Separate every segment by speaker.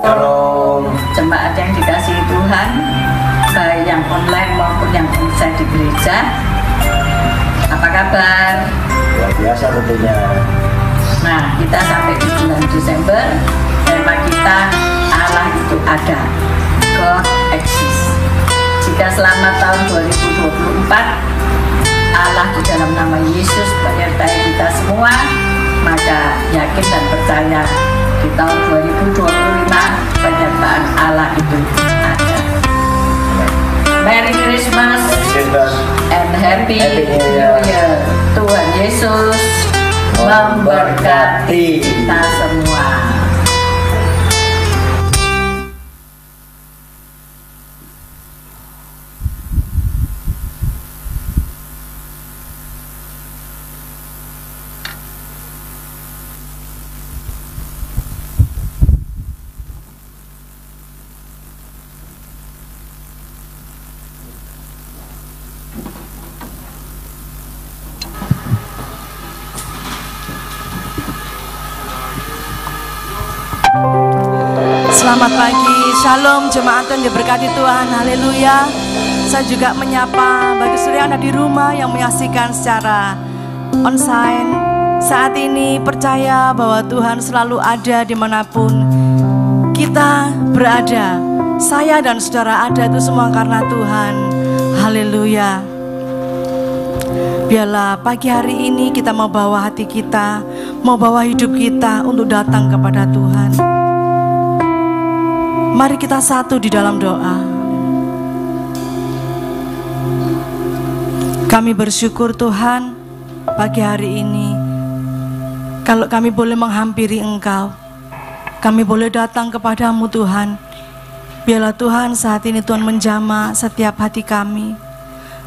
Speaker 1: Shalom.
Speaker 2: Jemaat yang dikasihi Tuhan, baik yang online maupun yang onsite di gereja. Apa kabar?
Speaker 1: Luar biasa tentunya.
Speaker 2: Nah, kita sampai di bulan Desember. Tema kita Allah itu ada, God exists. Jika selama tahun 2024 Allah di dalam nama Yesus menyertai kita semua, maka yakin dan percaya di tahun 2025 penyertaan Allah itu ada. Merry Christmas and Happy New Year. Tuhan Yesus memberkati kita semua.
Speaker 3: Selamat pagi, shalom jemaat yang diberkati Tuhan, haleluya. Saya juga menyapa bagi saudara Anda di rumah yang menyaksikan secara onsite. Saat ini percaya bahwa Tuhan selalu ada dimanapun kita berada. Saya dan saudara ada itu semua karena Tuhan, haleluya. Biarlah pagi hari ini kita mau bawa hati kita, mau bawa hidup kita untuk datang kepada Tuhan. Mari kita satu di dalam doa. Kami bersyukur Tuhan pagi hari ini, kalau kami boleh menghampiri Engkau, kami boleh datang kepadamu Tuhan. Biarlah Tuhan saat ini Tuhan menjamah setiap hati kami,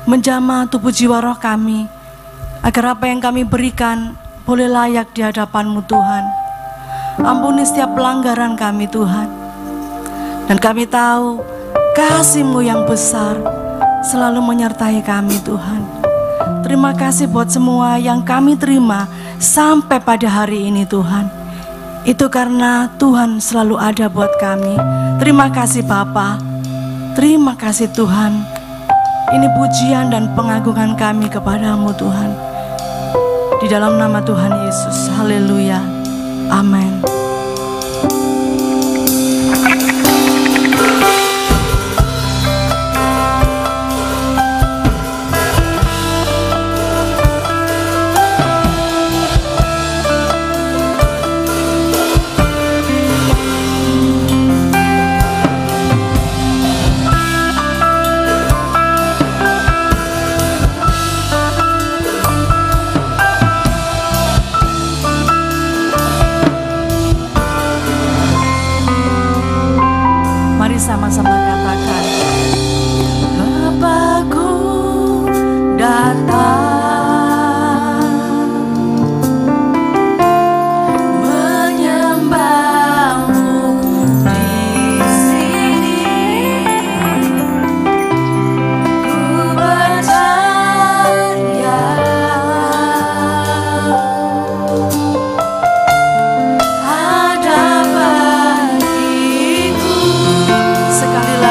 Speaker 3: menjamah tubuh jiwa roh kami, agar apa yang kami berikan boleh layak di hadapan-Mu Tuhan. Ampuni setiap pelanggaran kami Tuhan. Dan kami tahu kasih-Mu yang besar selalu menyertai kami Tuhan. Terima kasih buat semua yang kami terima sampai pada hari ini Tuhan. Itu karena Tuhan selalu ada buat kami. Terima kasih Bapa. Terima kasih Tuhan. Ini pujian dan pengagungan kami kepadamu Tuhan. Di dalam nama Tuhan Yesus. Haleluya. Amin. Sama-sama katakan, Bapakku datang menyembahmu di sini. Ku percaya ada bagiku. Sekali lagi.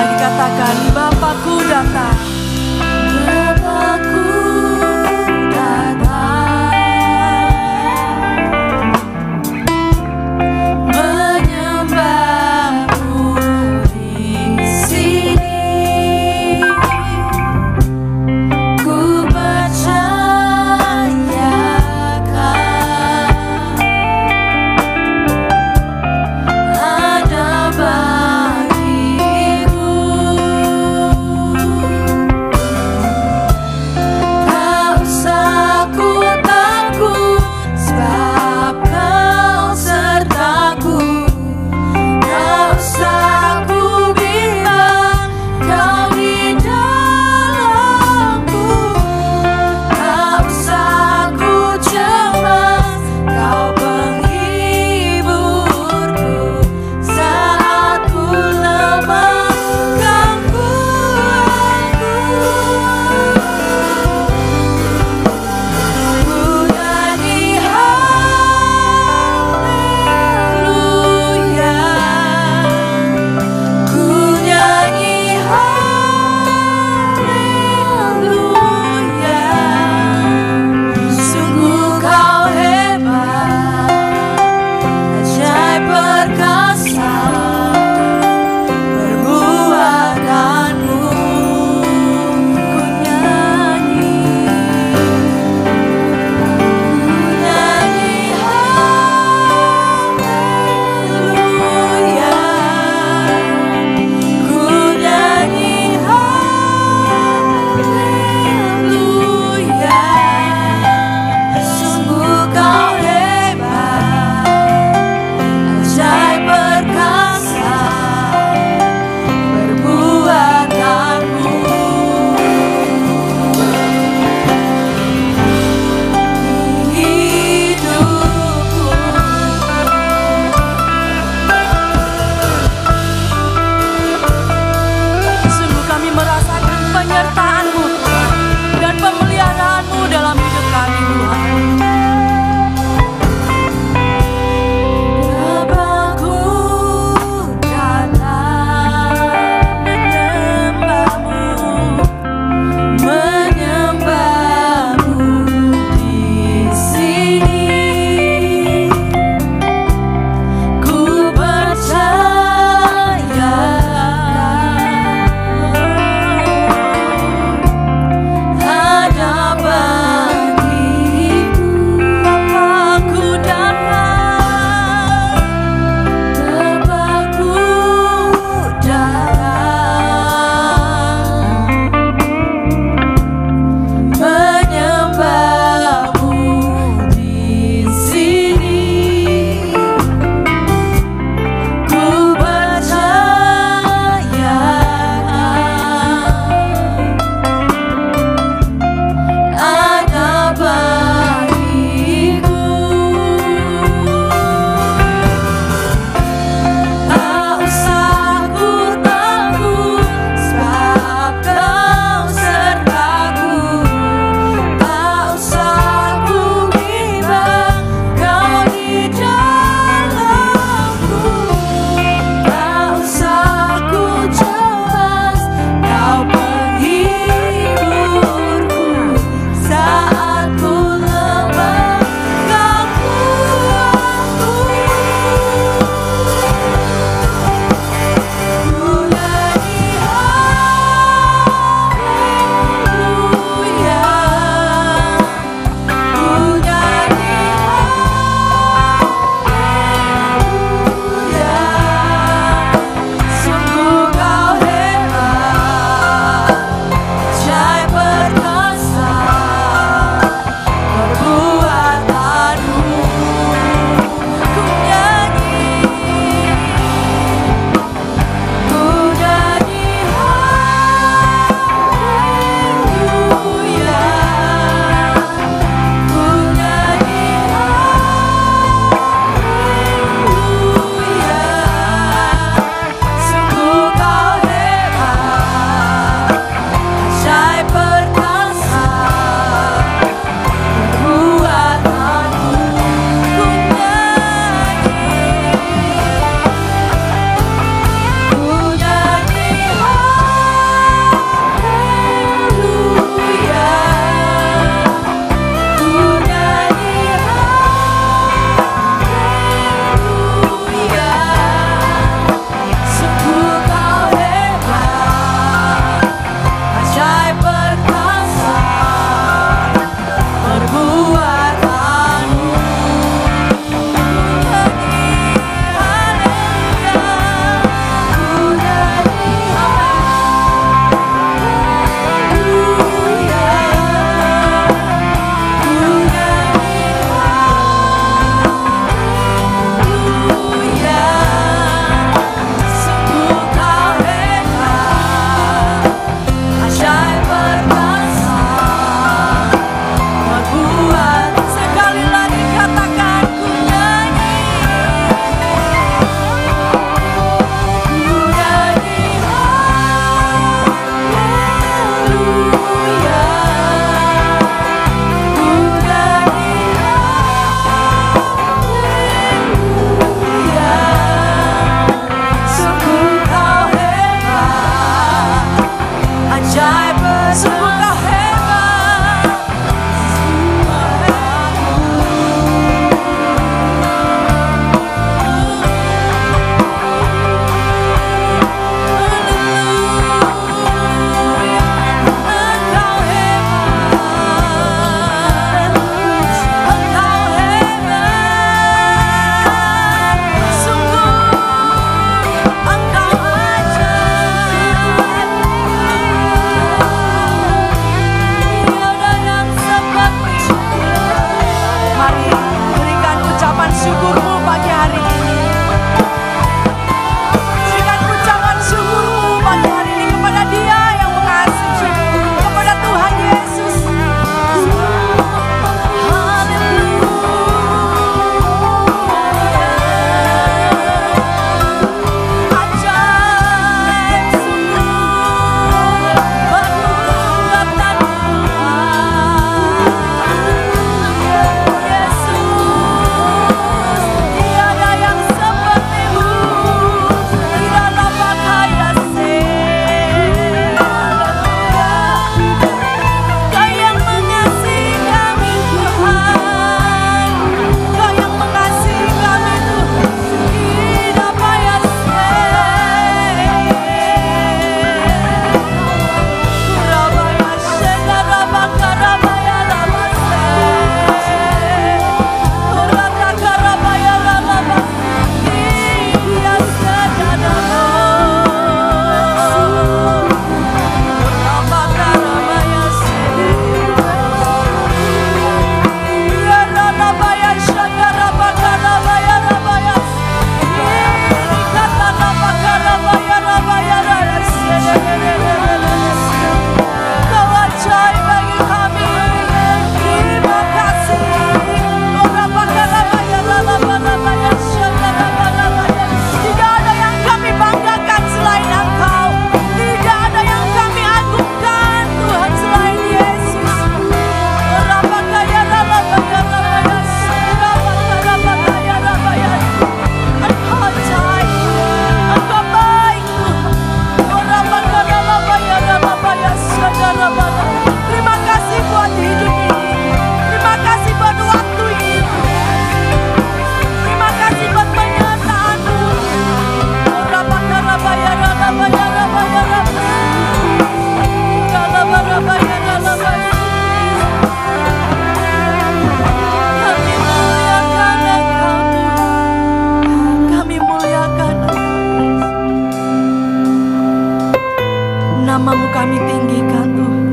Speaker 3: kami tinggikan Tuhan.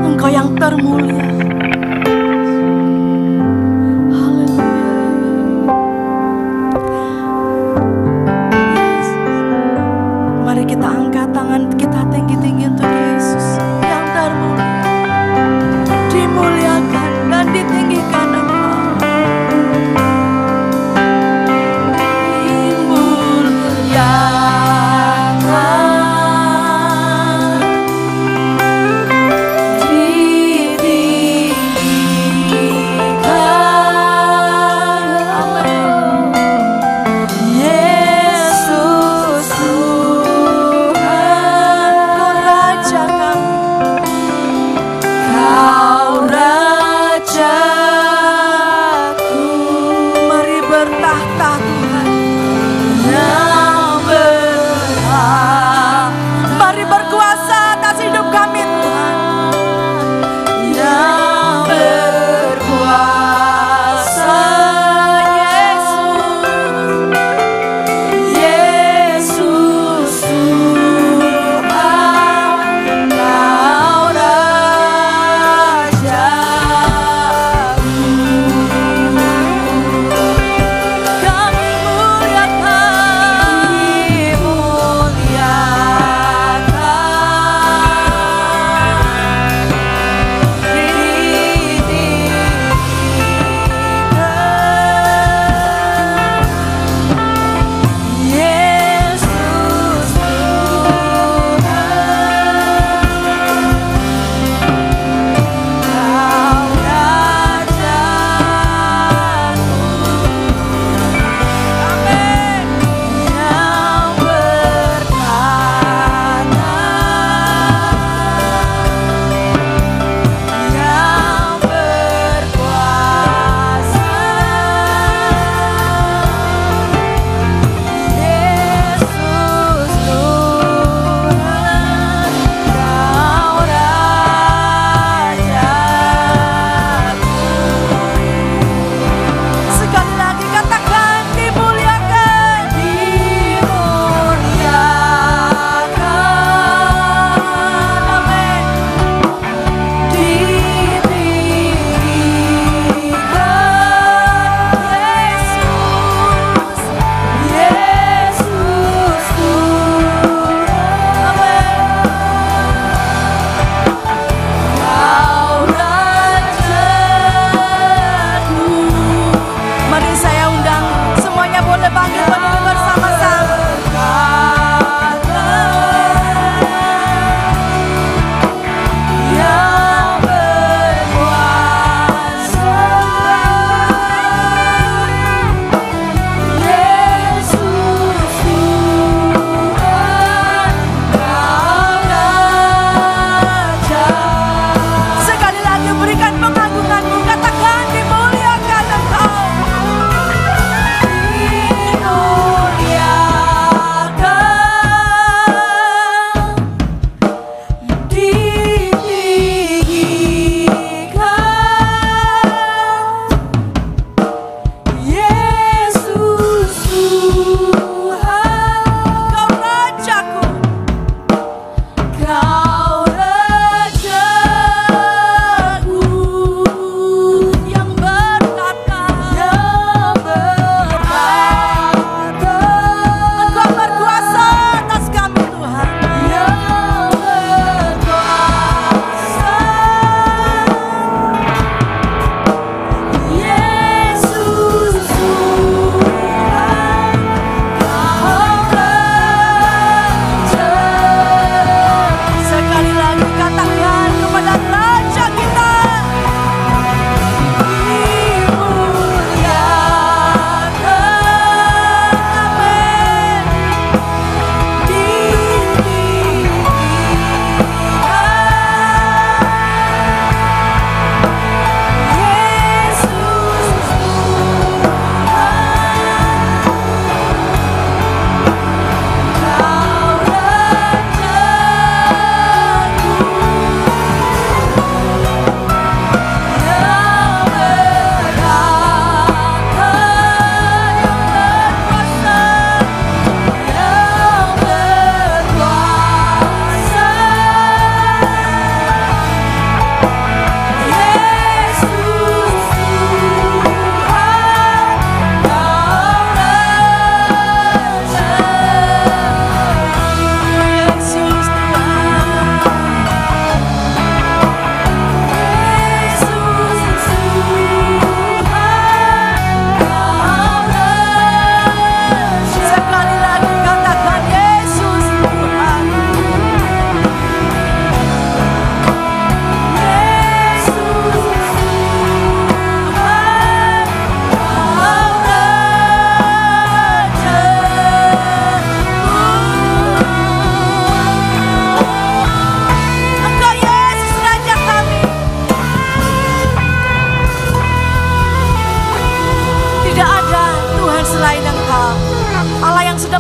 Speaker 3: Engkau yang termulia. Mari kita angkat tangan kita tinggi-tinggi untuk Yesus yang termulia. Dimuliakan dan ditinggikan Engkau. Dimuliakan, ditinggikan.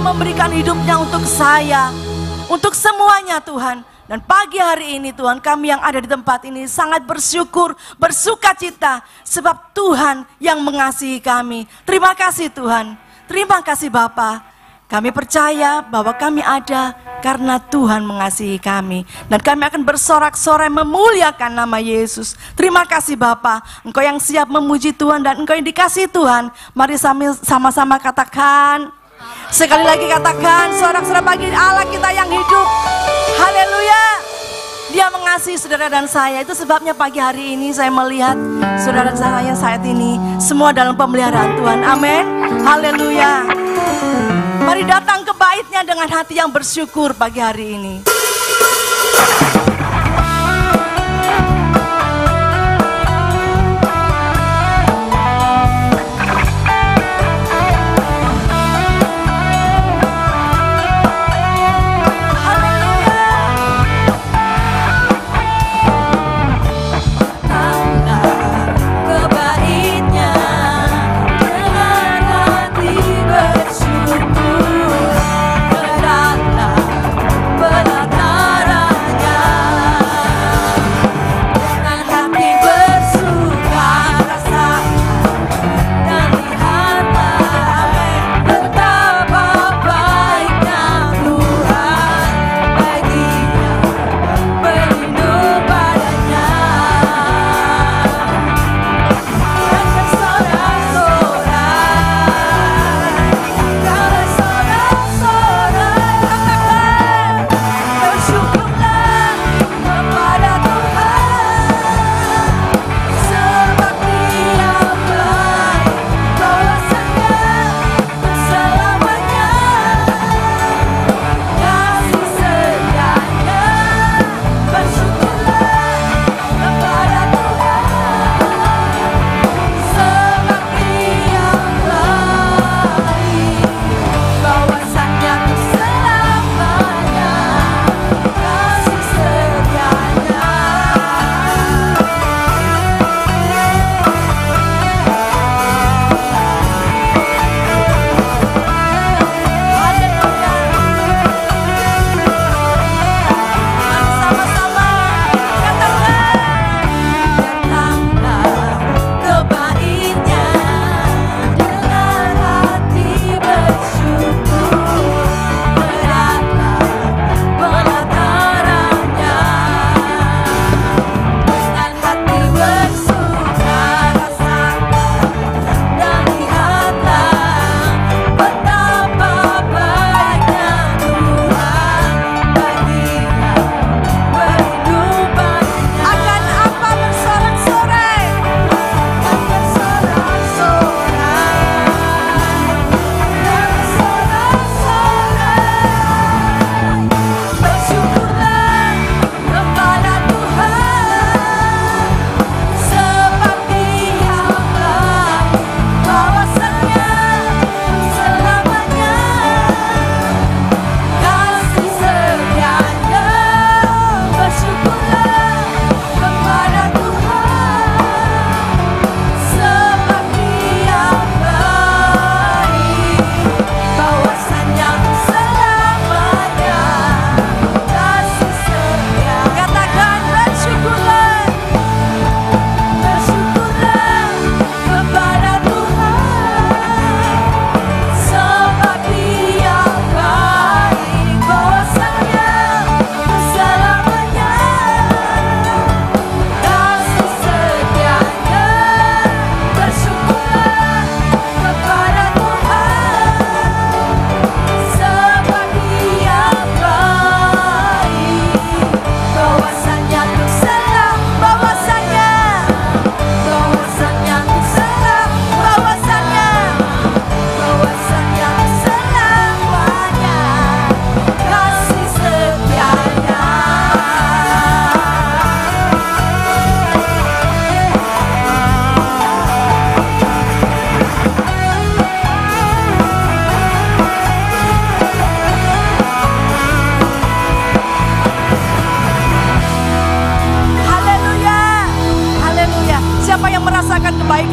Speaker 3: memberikan hidupnya untuk saya, untuk semuanya Tuhan. Dan pagi hari ini Tuhan, kami yang ada di tempat ini sangat bersyukur, bersuka cita, sebab Tuhan yang mengasihi kami. Terima kasih Tuhan, terima kasih Bapa. Kami percaya bahwa kami ada karena Tuhan mengasihi kami. Dan kami akan bersorak-sorai memuliakan nama Yesus. Terima kasih Bapa, Engkau yang siap memuji Tuhan dan Engkau yang dikasihi Tuhan. Mari sama-sama katakan. Sekali lagi katakan, sorak-sorai bagi Allah kita yang hidup. Haleluya. Dia mengasihi saudara dan saya. Itu sebabnya pagi hari ini saya melihat saudara saya saat ini semua dalam pemeliharaan Tuhan. Amin. Haleluya. Mari datang ke baitnya dengan hati yang bersyukur pagi hari ini.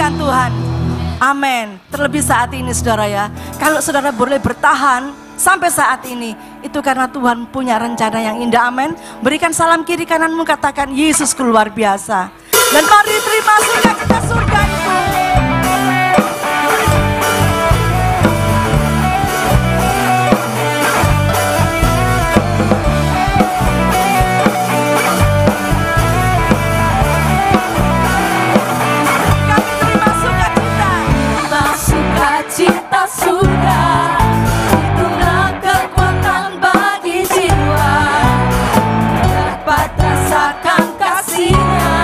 Speaker 3: Tuhan. Amin. Terlebih saat ini saudara ya, kalau saudara boleh bertahan sampai saat ini, itu karena Tuhan punya rencana yang indah. Amin. Berikan salam kiri kananmu, katakan Yesusku luar biasa. Dan mari terima sukacita surga itu.
Speaker 4: Cita surga, itulah kekuatan bagi jiwa, dapat rasakan kasih-Nya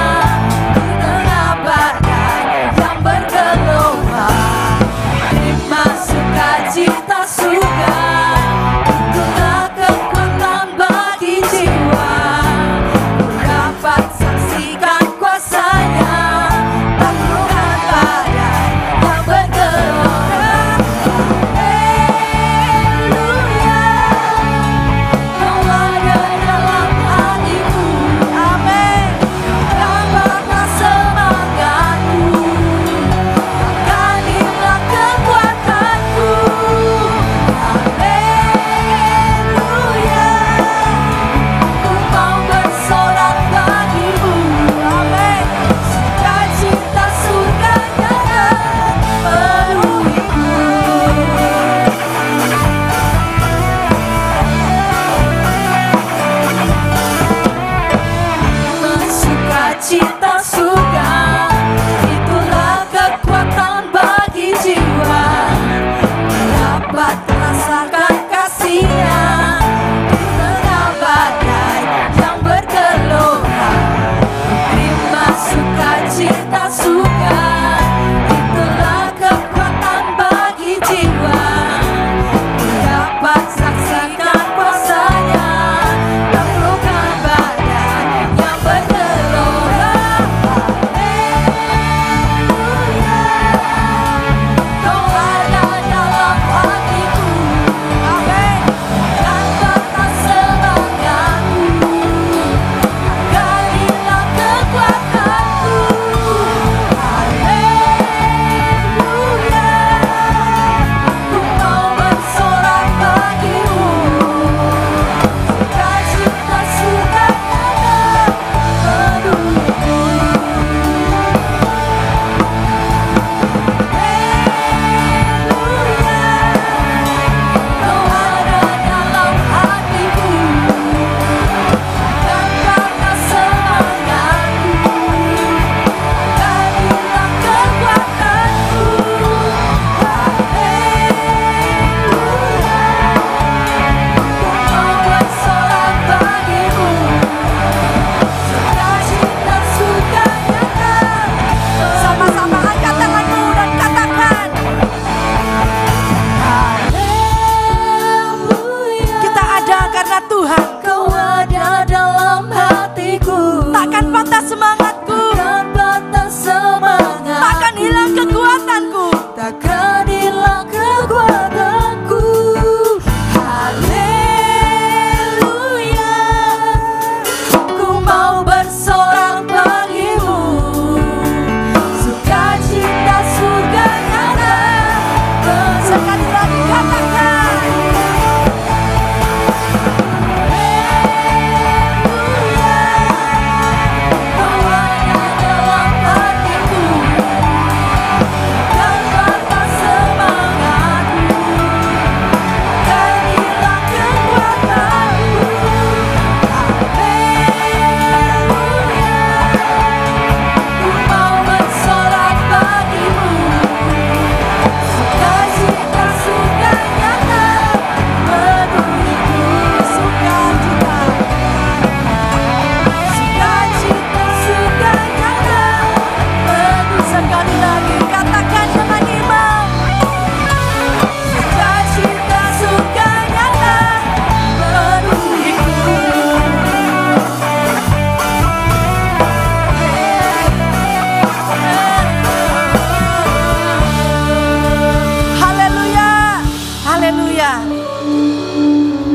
Speaker 4: di tengah badai yang bergelombang. Terima sukacita surga, itulah kekuatan bagi jiwa, dapat saksikan kuasa-Nya taklukkan badai yang bergelombang. Cita surga, itulah kekuatan bagi jiwa, dapat rasakan kasih-Nya di tengah badai yang bergelombang. Terima sukacita surga, itulah kekuatan bagi jiwa, dapat saksikan kuasa-Nya taklukkan badai yang bergelombang. Takkan hilang kekuatanku. Haleluya, ku mau bersorak bagimu. Sukacita surga nyata. Sekali lagi katakan. Haleluya, kau ada dalam hatiku.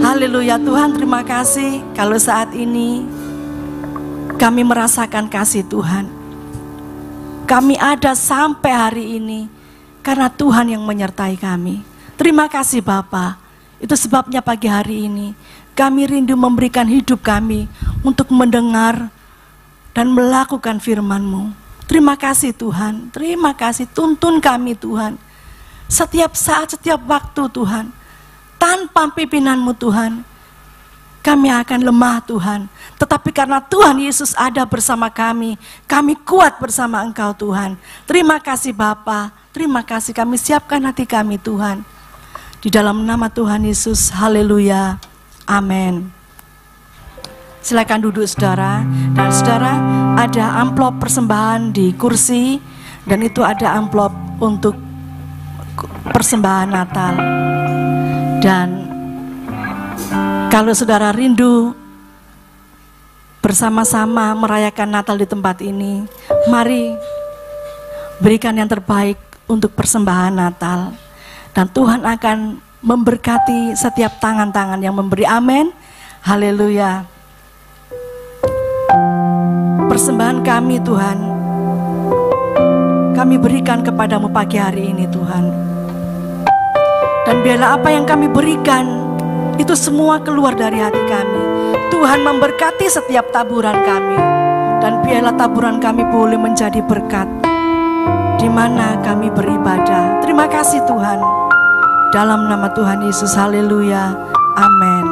Speaker 3: Haleluya, Tuhan terima kasih kalau saat ini kami merasakan kasih Tuhan. Kami ada sampai hari ini karena Tuhan yang menyertai kami. Terima kasih Bapa. Itu sebabnya pagi hari ini kami rindu memberikan hidup kami untuk mendengar dan melakukan firman-Mu. Terima kasih Tuhan, terima kasih, tuntun kami Tuhan. Setiap saat, setiap waktu Tuhan, tanpa pimpinan-Mu Tuhan, kami akan lemah Tuhan. Tetapi karena Tuhan Yesus ada bersama kami kuat bersama Engkau Tuhan. Terima kasih Bapa, terima kasih, kami siapkan hati kami Tuhan. Di dalam nama Tuhan Yesus, haleluya, amin. Silakan duduk saudara. Dan saudara, ada amplop persembahan di kursi. Dan itu ada amplop untuk persembahan Natal. Dan kalau saudara rindu bersama-sama merayakan Natal di tempat ini, mari berikan yang terbaik untuk persembahan Natal. Dan Tuhan akan memberkati setiap tangan-tangan yang memberi, amin, haleluya. Persembahan kami Tuhan, kami berikan kepadamu pagi hari ini Tuhan. Dan biarlah apa yang kami berikan, itu semua keluar dari hati kami. Tuhan memberkati setiap taburan kami. Dan biarlah taburan kami boleh menjadi berkat di mana kami beribadah. Terima kasih Tuhan. Dalam nama Tuhan Yesus, haleluya, amin.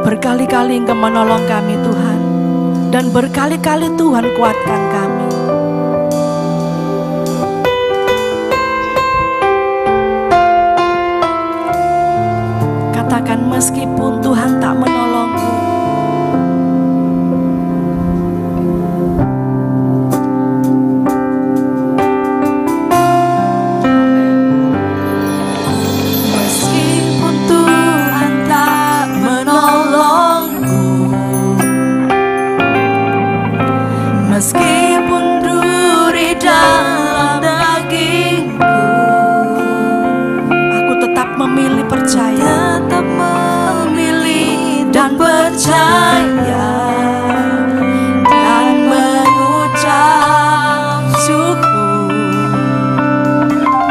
Speaker 3: Berkali-kali Engkau menolong kami Tuhan. Dan berkali-kali Tuhan kuatkan kami. Katakan, meskipun Tuhan tak menolongku,
Speaker 4: Meskipun Tuhan tak menolongku, meskipun duri dalam dagingku,
Speaker 3: aku tetap memilih percaya,
Speaker 4: tetap memilih dan percaya dan mengucap syukur.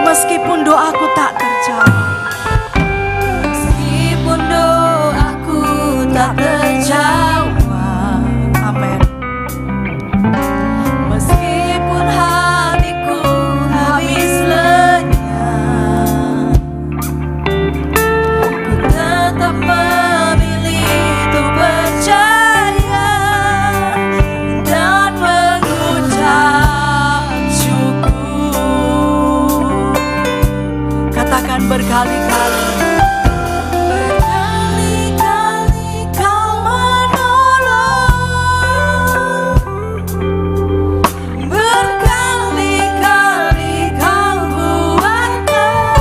Speaker 3: meskipun doaku tak terjawab.
Speaker 4: Meskipun doaku tak terjawab,
Speaker 3: Amin.
Speaker 4: meskipun hatiku habis lenyap, ku tetap memilih untuk percaya dan mengucap syukur.
Speaker 3: Katakan berkali-kali,
Speaker 4: Berkali-kali Kau menolong, berkali-kali Kau kuatkan.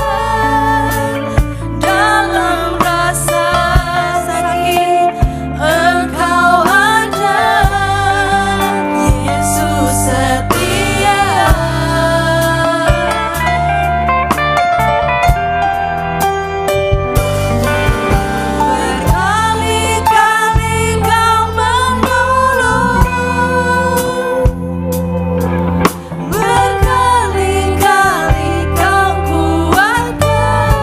Speaker 4: Dalam rasa sakit Engkau ada, Yesus setia. Berkali-kali Kau menolong, berkali-kali Kau kuatkan.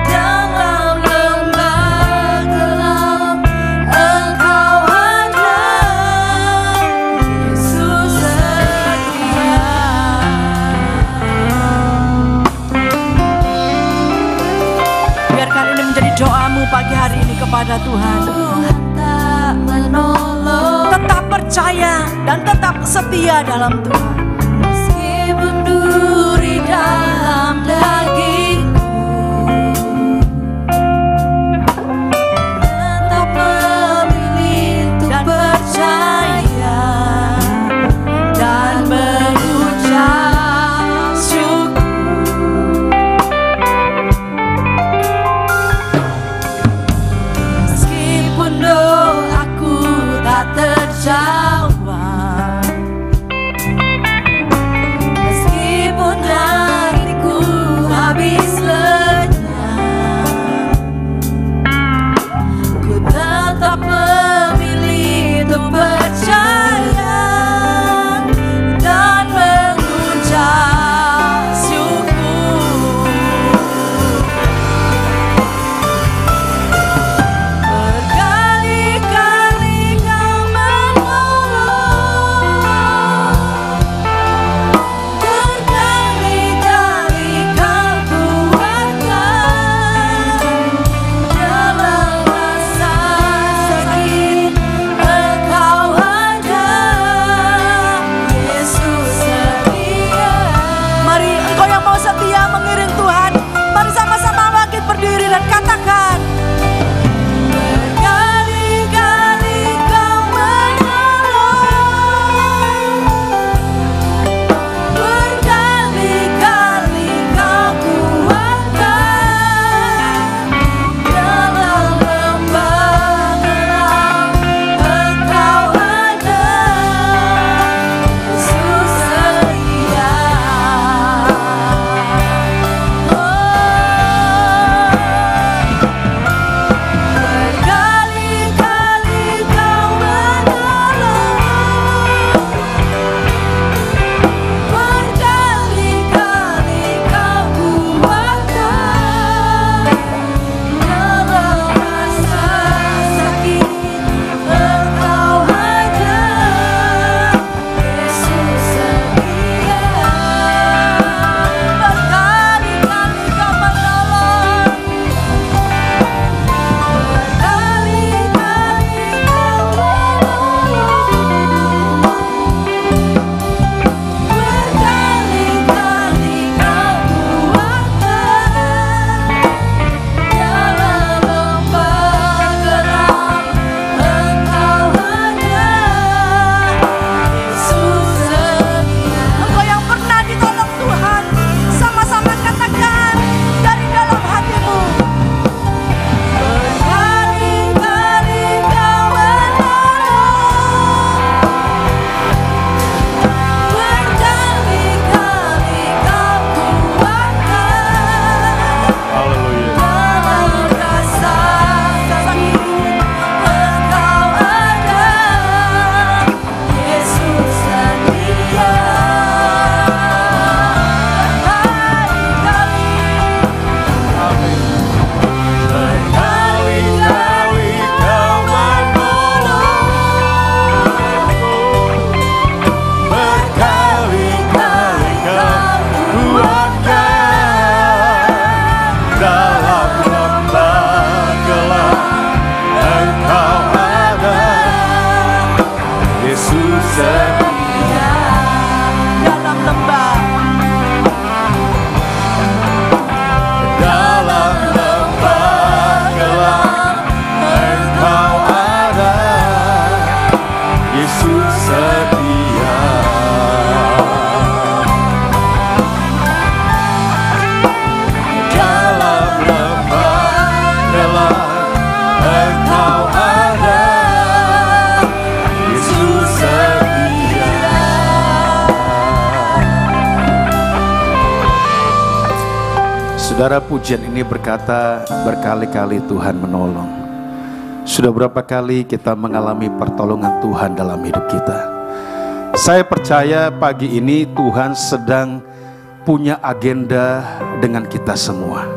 Speaker 4: Dalam lembah gelap Engkau ada, Yesus setia.
Speaker 3: biarkan ini menjadi doamu pagi hari ini kepada Tuhan.
Speaker 4: Tuhan tak menolong,
Speaker 3: Tetap percaya dan tetap setia dalam Tuhan.
Speaker 4: meskipun duri dalam dagingku, tetap memilih untuk percaya dan mengucap syukur. Meskipun doaku tak terjawab, meskipun hatiku
Speaker 5: Saudara, pujian ini berkata berkali-kali Tuhan menolong. Sudah berapa kali kita mengalami pertolongan Tuhan dalam hidup kita. Saya percaya pagi ini Tuhan sedang punya agenda dengan kita semua.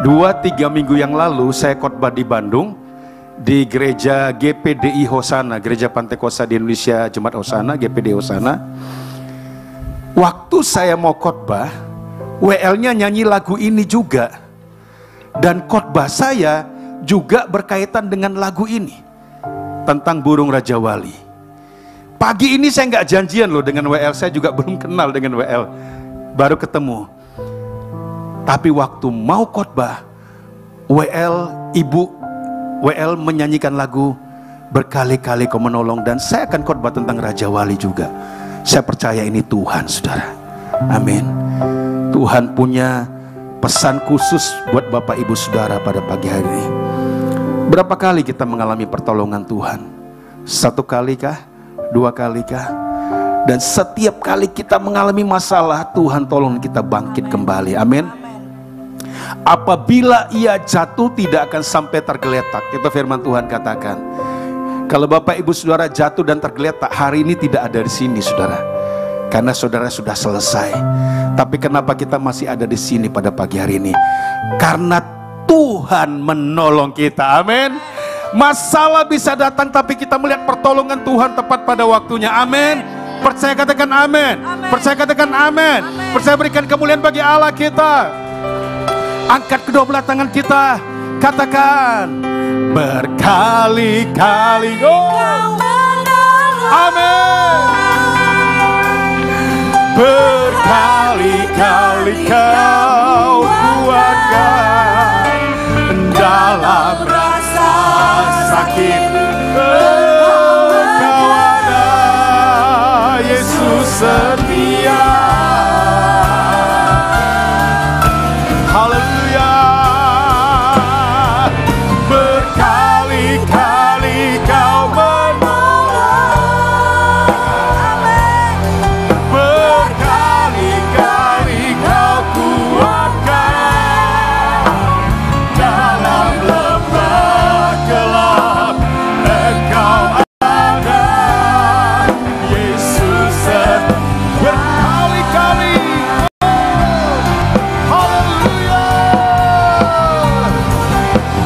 Speaker 5: 2-3 minggu yang lalu saya khotbah di Bandung, di gereja GPDI Hosana, Gereja Pantai Kosta di Indonesia, Jemaat Hosana, GPDI Hosana. Waktu saya mau khotbah, WL-nya nyanyi lagu ini juga. Dan khotbah saya juga berkaitan dengan lagu ini, tentang burung Raja Wali. Pagi ini saya nggak janjian loh dengan WL, saya juga belum kenal dengan WL, baru ketemu. Tapi waktu mau khotbah, Ibu WL menyanyikan lagu Berkali-kali Kau Menolong, dan saya akan khotbah tentang Raja Wali juga. Saya percaya ini Tuhan, saudara. Amin. Tuhan punya pesan khusus buat Bapak Ibu Saudara pada pagi hari ini. Berapa kali kita mengalami pertolongan Tuhan? 1 kali kah? 2 kali kah? Dan setiap kali kita mengalami masalah, Tuhan tolong kita bangkit kembali. Amin. Apabila ia jatuh tidak akan sampai tergeletak. Itu firman Tuhan katakan. Kalau Bapak Ibu Saudara jatuh dan tergeletak, hari ini tidak ada di sini, saudara. Karena saudara sudah selesai. Tapi kenapa kita masih ada di sini pada pagi hari ini? Karena Tuhan menolong kita. Amin. Masalah bisa datang, tapi kita melihat pertolongan Tuhan tepat pada waktunya. Amin. Percaya katakan amin. Percaya katakan amin. Percaya berikan kemuliaan bagi Allah kita. Angkat kedua belah tangan kita, katakan berkali-kali. Amin. Berkali-kali Kau kuatkan dalam rasa sakit. Kau ada, Yesus setia. Haleluya. Berkali-kali Kau menolong. Berkali-kali Kau kuatkan dalam lembah gelap. Engkau ada, Yesus setia. Berkali-kali. Haleluya.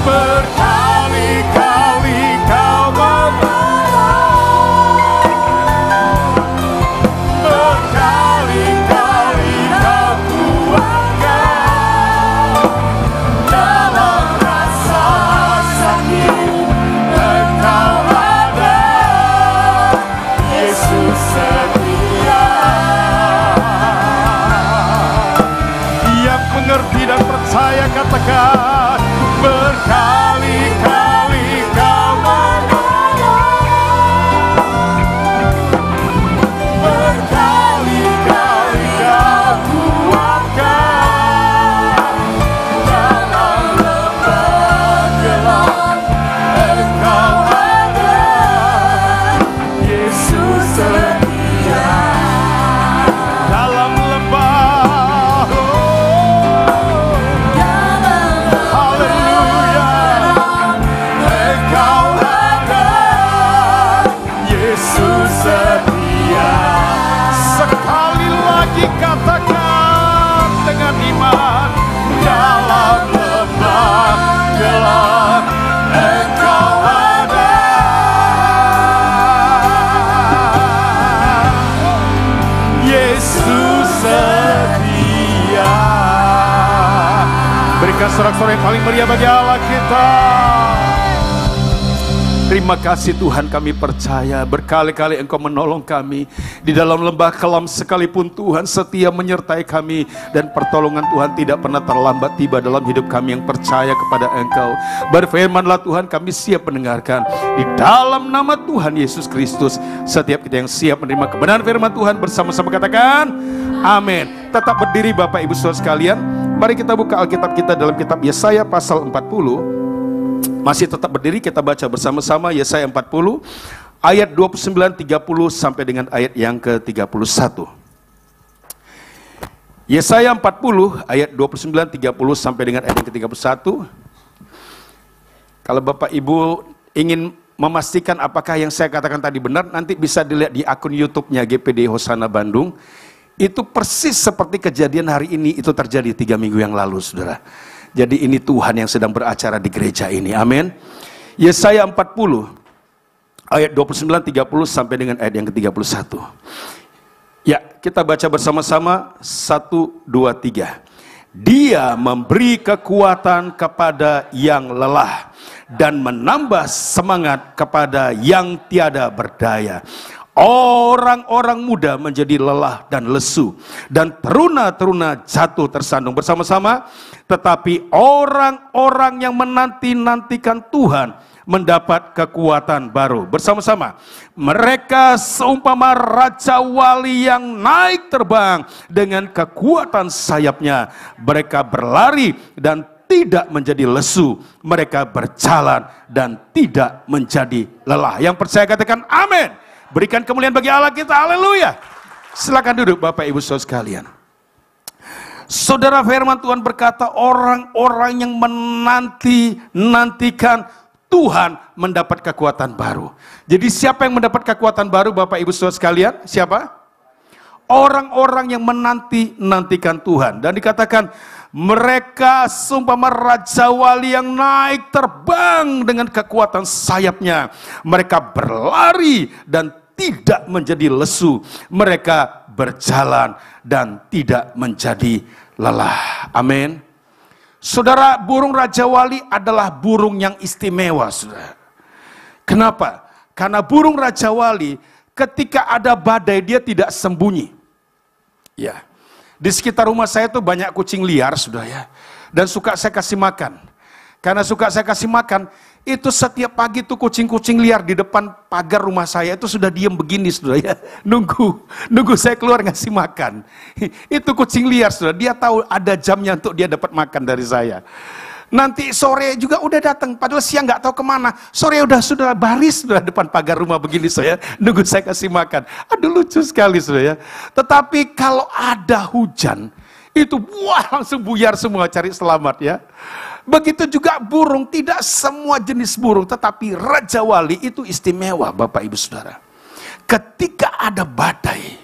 Speaker 5: Berkali-kali Kau menolong. Berkali-kali Kau kuatkan dalam rasa sakit. Engkau ada, Yesus setia. Yang mengerti dan percaya katakan berkali-kali Kau menolong. Berkali-kali Kau kuatkan dalam lembah gelap. Engkau ada, Yesus setia. Dalam lembah, haleluya. Engkau ada, Yesus setia. Sekali lagi katakan dengan iman. Dalam lembah gelap, Engkau ada, Yesus setia. Berikan sorak-sorai yang paling meriah bagi Allah kita. Terima kasih Tuhan, kami percaya berkali-kali Engkau menolong kami. Di dalam lembah kelam sekalipun Tuhan setia menyertai kami. Dan pertolongan Tuhan tidak pernah terlambat tiba dalam hidup kami yang percaya kepada Engkau. Berfirmanlah Tuhan, kami siap mendengarkan. Di dalam nama Tuhan Yesus Kristus, setiap kita yang siap menerima kebenaran firman Tuhan bersama-sama katakan amin. Tetap berdiri Bapak Ibu Saudara sekalian. Mari kita buka Alkitab kita dalam kitab Yesaya pasal 40. Masih tetap berdiri, kita baca bersama-sama Yesaya 40 ayat 29, 30 sampai dengan ayat yang ke-31. Yesaya 40 ayat 29, 30 sampai dengan ayat yang ke-31. Kalau Bapak Ibu ingin memastikan apakah yang saya katakan tadi benar, nanti bisa dilihat di akun YouTube-nya GPD Hosana Bandung. Itu persis seperti kejadian hari ini itu terjadi 3 minggu yang lalu, saudara. Jadi ini Tuhan yang sedang beracara di gereja ini. Amin. Yesaya 40 ayat 29, 30 sampai dengan ayat yang ke-31. Ya, kita baca bersama-sama 1, 2, 3. Dia memberi kekuatan kepada yang lelah dan menambah semangat kepada yang tiada berdaya. Orang-orang muda menjadi lelah dan lesu, dan teruna-teruna jatuh tersandung. Bersama-sama, tetapi orang-orang yang menanti-nantikan Tuhan mendapat kekuatan baru. Bersama-sama, mereka seumpama raja wali yang naik terbang dengan kekuatan sayapnya. Mereka berlari dan tidak menjadi lesu, mereka berjalan dan tidak menjadi lelah. Yang percaya katakan amin. Berikan kemuliaan bagi Allah kita, haleluya. Silakan duduk Bapak Ibu Saudara sekalian. Saudara, firman Tuhan berkata, orang-orang yang menanti-nantikan Tuhan mendapat kekuatan baru. Jadi siapa yang mendapat kekuatan baru Bapak Ibu Saudara sekalian? Siapa? Orang-orang yang menanti-nantikan Tuhan. Dan dikatakan mereka seumpama raja wali yang naik terbang dengan kekuatan sayapnya. Mereka berlari dan tidak menjadi lesu. Mereka berjalan dan tidak menjadi lelah. Amin. Saudara, burung Raja Wali adalah burung yang istimewa, saudara. Kenapa? Karena burung Raja Wali ketika ada badai dia tidak sembunyi. Ya, di sekitar rumah saya tuh banyak kucing liar, saudara ya. Dan suka saya kasih makan. Karena suka saya kasih makan, itu setiap pagi tuh kucing-kucing liar di depan pagar rumah saya itu sudah diem begini, saudara ya. Nunggu saya keluar ngasih makan. Itu kucing liar, saudara. Dia tahu ada jamnya untuk dia dapat makan dari saya. Nanti sore juga udah datang, padahal siang nggak tahu kemana. Sore sudah baris sudah depan pagar rumah begini, saya nunggu saya kasih makan. Aduh, lucu sekali, saudara ya. Tetapi kalau ada hujan, itu wah langsung buyar semua cari selamat ya. Begitu juga burung, tidak semua jenis burung, tetapi Raja Wali itu istimewa Bapak Ibu Saudara. Ketika ada badai,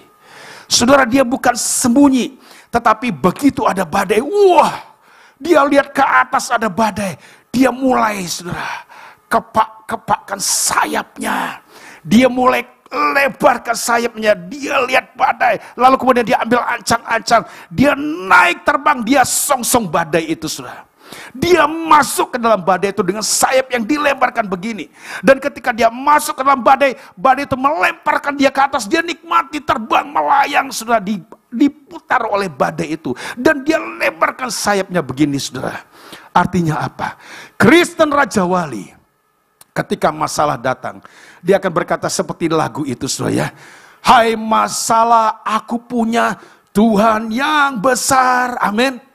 Speaker 5: saudara, dia bukan sembunyi, tetapi begitu ada badai, wah, dia lihat ke atas ada badai, dia mulai, saudara, kepak-kepakkan sayapnya, dia mulai lebarkan sayapnya, dia lihat badai, lalu kemudian dia ambil ancang-ancang, dia naik terbang, dia songsong badai itu, saudara. Dia masuk ke dalam badai itu dengan sayap yang dilebarkan begini. Dan ketika dia masuk ke dalam badai, badai itu melemparkan dia ke atas, dia nikmati terbang melayang, saudara, diputar oleh badai itu. Dan dia lebarkan sayapnya begini, saudara. Artinya apa? Kristen Raja Wali, ketika masalah datang, dia akan berkata seperti lagu itu, saudara ya. Hai masalah, aku punya Tuhan yang besar. Amin.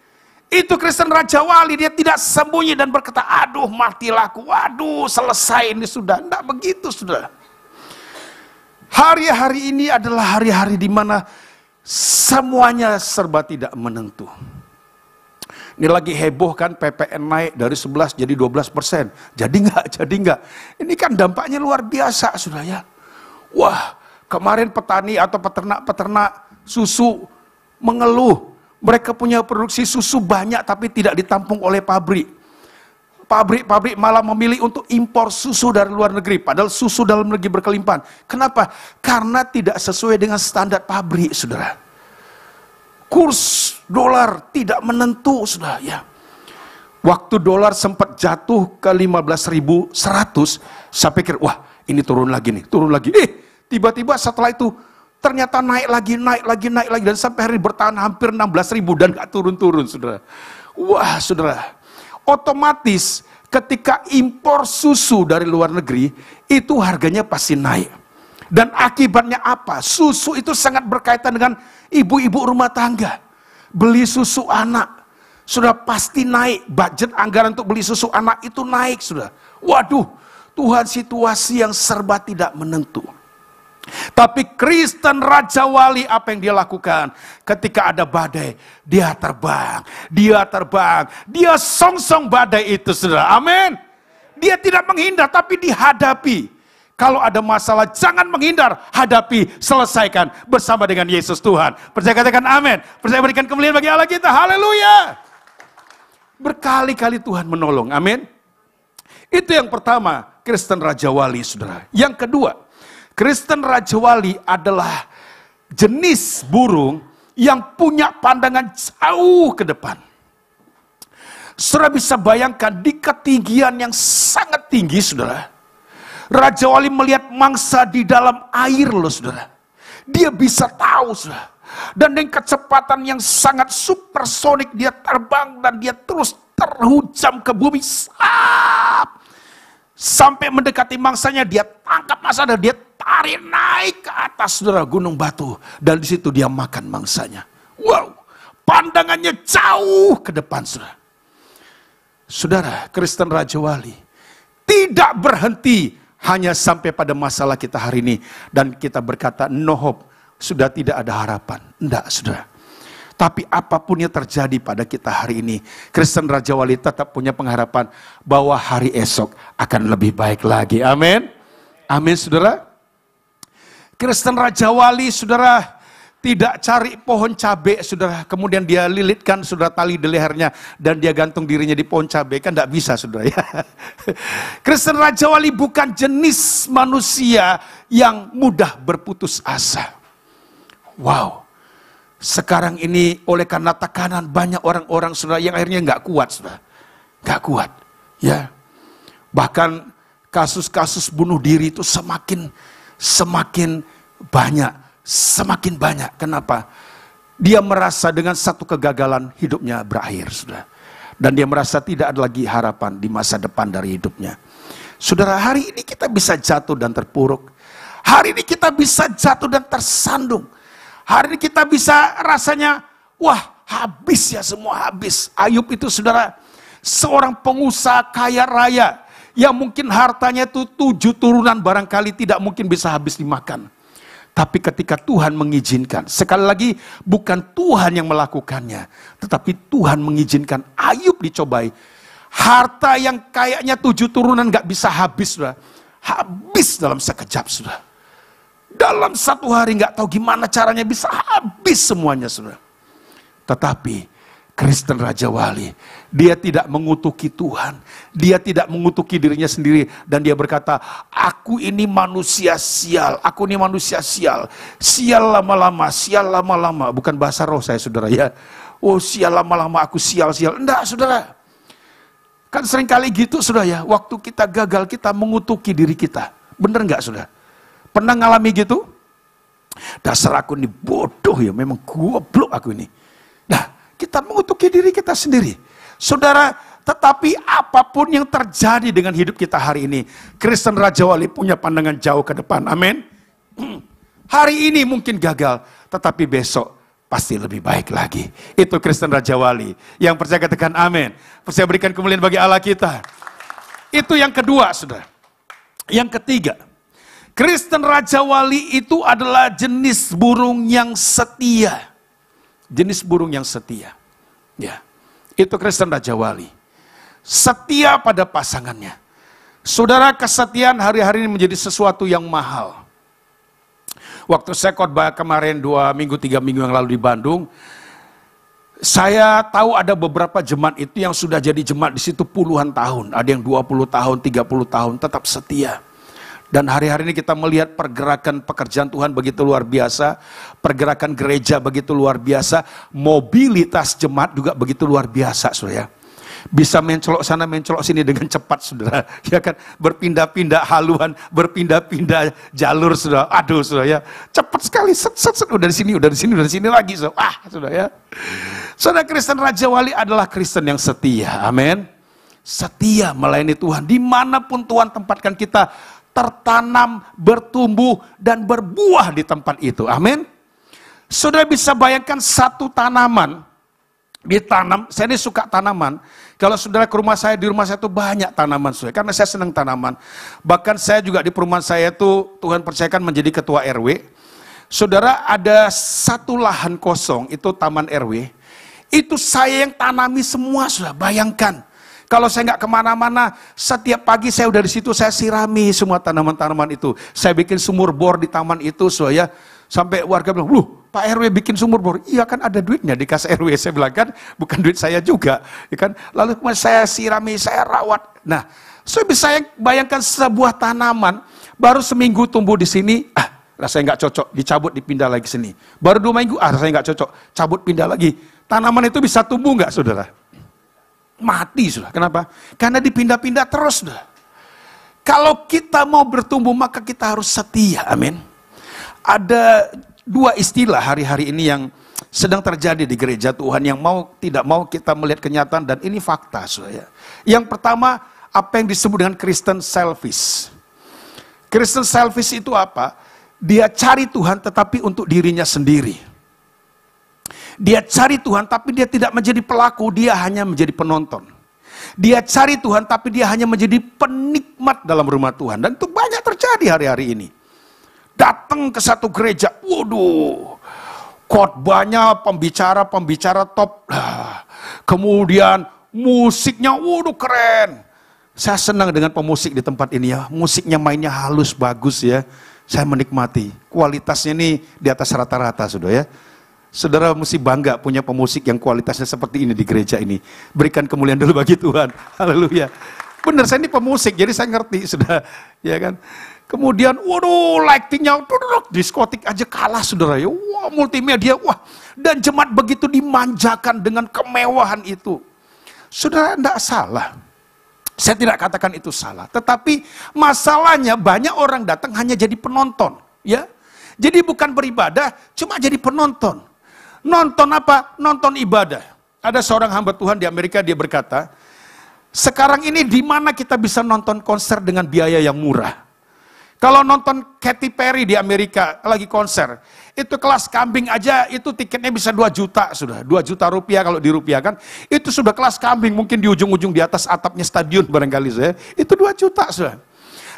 Speaker 5: Itu Kristen Raja Wali, dia tidak sembunyi dan berkata, aduh matilah aku, aduh selesai ini sudah. Tidak begitu, saudara. Hari-hari ini adalah hari-hari di mana semuanya serba tidak menentu. Ini lagi heboh kan, PPN naik dari 11 jadi 12%. Jadi enggak. Ini kan dampaknya luar biasa, saudara ya. Wah, kemarin petani atau peternak susu mengeluh. Mereka punya produksi susu banyak tapi tidak ditampung oleh pabrik. Pabrik malah memilih untuk impor susu dari luar negeri. Padahal susu dalam negeri berkelimpahan. Kenapa? Karena tidak sesuai dengan standar pabrik, saudara. Kurs dolar tidak menentu, saudara ya. Waktu dolar sempat jatuh ke 15.100, saya pikir, wah ini turun lagi. Tiba-tiba setelah itu ternyata naik lagi, dan sampai hari bertahan hampir 16.000 dan gak turun-turun, saudara. Wah, saudara, otomatis ketika impor susu dari luar negeri, itu harganya pasti naik. Dan akibatnya apa? Susu itu sangat berkaitan dengan ibu-ibu rumah tangga. Beli susu anak, sudah pasti naik. Budget anggaran untuk beli susu anak itu naik, saudara. Waduh, Tuhan, situasi yang serba tidak menentu. Tapi Kristen Raja Wali, apa yang dia lakukan? Ketika ada badai, dia terbang, dia songsong badai itu, saudara. Amin. Dia tidak menghindar, tapi dihadapi. Kalau ada masalah, jangan menghindar, hadapi, selesaikan bersama dengan Yesus Tuhan. Percaya katakan amin. Percaya berikan kemuliaan bagi Allah kita. Haleluya. Berkali-kali Tuhan menolong. Amin. Itu yang pertama, Kristen Raja Wali, saudara. Yang kedua, Kristen Raja Wali adalah jenis burung yang punya pandangan jauh ke depan. Saudara bisa bayangkan di ketinggian yang sangat tinggi, saudara. Raja Wali melihat mangsa di dalam air loh, saudara. Dia bisa tahu, saudara. Dan dengan kecepatan yang sangat supersonik, dia terbang dan dia terus terhujam ke bumi. Sampai mendekati mangsanya, dia tangkap mangsa dan dia tarik naik ke atas, saudara, gunung batu. Dan di situ dia makan mangsanya. Wow, pandangannya jauh ke depan, saudara. Saudara, Kristen Raja Wali tidak berhenti hanya sampai pada masalah kita hari ini. Dan kita berkata, no hope, sudah tidak ada harapan. Enggak, saudara. Tapi apapun yang terjadi pada kita hari ini, Kristen Raja Wali tetap punya pengharapan bahwa hari esok akan lebih baik lagi. Amin. Amin, saudara. Kristen Raja Wali, saudara, tidak cari pohon cabai, saudara, kemudian dia lilitkan, saudara, tali di lehernya, dan dia gantung dirinya di pohon cabai, kan tidak bisa, saudara, ya. Kristen Raja Wali bukan jenis manusia yang mudah berputus asa. Wow. Sekarang ini oleh karena tekanan banyak orang-orang, saudara, yang akhirnya nggak kuat, saudara. Nggak kuat, ya. Bahkan kasus-kasus bunuh diri itu semakin banyak. Kenapa? Dia merasa dengan satu kegagalan hidupnya berakhir, saudara. Dan dia merasa tidak ada lagi harapan di masa depan dari hidupnya. Saudara, hari ini kita bisa jatuh dan terpuruk. Hari ini kita bisa jatuh dan tersandung. Hari ini kita bisa rasanya, wah, habis ya, semua habis. Ayub itu, saudara, seorang pengusaha kaya raya yang mungkin hartanya itu 7 turunan barangkali tidak mungkin bisa habis dimakan. Tapi ketika Tuhan mengizinkan, sekali lagi bukan Tuhan yang melakukannya, tetapi Tuhan mengizinkan Ayub dicobai. Harta yang kayaknya 7 turunan gak bisa habis, saudara. Habis dalam sekejap, saudara. Dalam satu hari gak tahu gimana caranya bisa habis semuanya, saudara. Tetapi Kristen Raja Wali, dia tidak mengutuki Tuhan, dia tidak mengutuki dirinya sendiri, dan dia berkata, aku ini manusia sial, aku ini manusia sial, sial lama-lama, bukan bahasa roh saya, saudara, ya. Oh, sial lama-lama, aku sial, enggak, saudara. Kan seringkali gitu, saudara, ya, waktu kita gagal, kita mengutuki diri kita, bener enggak, saudara? Pernah ngalami gitu? Dasar aku ini bodoh ya, memang goblok aku ini. Nah, kita mengutuki diri kita sendiri. Saudara, tetapi apapun yang terjadi dengan hidup kita hari ini, Kristen Raja Wali punya pandangan jauh ke depan. Amin. Hari ini mungkin gagal, tetapi besok pasti lebih baik lagi. Itu Kristen Raja Wali. Yang percaya katakan amin. Percaya berikan kemuliaan bagi Allah kita. Itu yang kedua, saudara. Yang ketiga, Kristen Raja Wali itu adalah jenis burung yang setia. Jenis burung yang setia. Ya. Itu Kristen Raja Wali. Setia pada pasangannya. Saudara, kesetiaan hari-hari ini menjadi sesuatu yang mahal. Waktu saya khotbah kemarin 2 minggu, 3 minggu yang lalu di Bandung, saya tahu ada beberapa jemaat itu yang sudah jadi jemaat di situ puluhan tahun. Ada yang 20 tahun, 30 tahun, tetap setia. Dan hari-hari ini kita melihat pergerakan pekerjaan Tuhan begitu luar biasa, pergerakan gereja begitu luar biasa, mobilitas jemaat juga begitu luar biasa, saudara. Bisa mencolok sana, mencolok sini dengan cepat, saudara. Ya kan, berpindah-pindah haluan, berpindah-pindah jalur, saudara. Aduh, saudara, ya, cepat sekali, set, udah di sini lagi, saudara. Saudara, ya. Saudara, Kristen Raja Wali adalah Kristen yang setia, amin. Setia melayani Tuhan, dimanapun Tuhan tempatkan kita, tertanam, bertumbuh, dan berbuah di tempat itu. Amin. Saudara bisa bayangkan satu tanaman ditanam. Saya ini suka tanaman. Kalau saudara ke rumah saya, di rumah saya itu banyak tanaman, saudara. Karena saya senang tanaman. Bahkan saya juga di perumahan saya itu, Tuhan percayakan menjadi ketua RW. Saudara, ada satu lahan kosong, itu taman RW. Itu saya yang tanami semua, saudara. Bayangkan. Kalau saya nggak kemana-mana, setiap pagi saya udah di situ, saya sirami semua tanaman-tanaman itu. Saya bikin sumur bor di taman itu, saudara. Sampai warga bilang, Pak RW bikin sumur bor. Iya kan ada duitnya dikasih RW. Saya bilang kan, bukan duit saya juga. Ya kan? Lalu saya sirami, saya rawat. Nah, saya bisa bayangkan sebuah tanaman, baru seminggu tumbuh di sini, rasanya nggak cocok, dicabut, dipindah lagi sini. Baru 2 minggu, rasanya nggak cocok, cabut, pindah lagi. Tanaman itu bisa tumbuh nggak, saudara? Mati, saudara. Kenapa? Karena dipindah-pindah terus, saudara. Kalau kita mau bertumbuh, maka kita harus setia, amin. Ada 2 istilah hari-hari ini yang sedang terjadi di gereja Tuhan, yang mau tidak mau kita melihat kenyataan, dan ini fakta, saudara. Yang pertama, apa yang disebut dengan Christian selfish. Christian selfish itu apa? Dia cari Tuhan tetapi untuk dirinya sendiri. Dia cari Tuhan tapi dia tidak menjadi pelaku, dia hanya menjadi penonton. Dia cari Tuhan tapi dia hanya menjadi penikmat dalam rumah Tuhan. Dan itu banyak terjadi hari-hari ini. Datang ke satu gereja, waduh, khotbahnya pembicara top. Kemudian musiknya, waduh keren. Saya senang dengan pemusik di tempat ini ya. Musiknya mainnya halus, bagus ya. Saya menikmati. Kualitasnya ini di atas rata-rata, saudara ya. Saudara mesti bangga punya pemusik yang kualitasnya seperti ini di gereja ini. Berikan kemuliaan dulu bagi Tuhan. Haleluya. Benar, saya ini pemusik, jadi saya ngerti, saudara. Ya kan? Kemudian, waduh, lightingnya, diskotik aja kalah, saudara ya. Wah, multimedia, wah. Dan jemaat begitu dimanjakan dengan kemewahan itu. Saudara, tidak salah. Saya tidak katakan itu salah. Tetapi masalahnya banyak orang datang hanya jadi penonton. Ya. Jadi bukan beribadah, cuma jadi penonton. Nonton apa? Nonton ibadah. Ada seorang hamba Tuhan di Amerika, dia berkata, sekarang ini di mana kita bisa nonton konser dengan biaya yang murah? Kalau nonton Katy Perry di Amerika lagi konser, itu kelas kambing aja itu tiketnya bisa 2 juta, sudah 2 juta rupiah kalau dirupiahkan, itu sudah kelas kambing, mungkin di ujung-ujung di atas atapnya stadion barangkali saya, itu 2 juta sudah.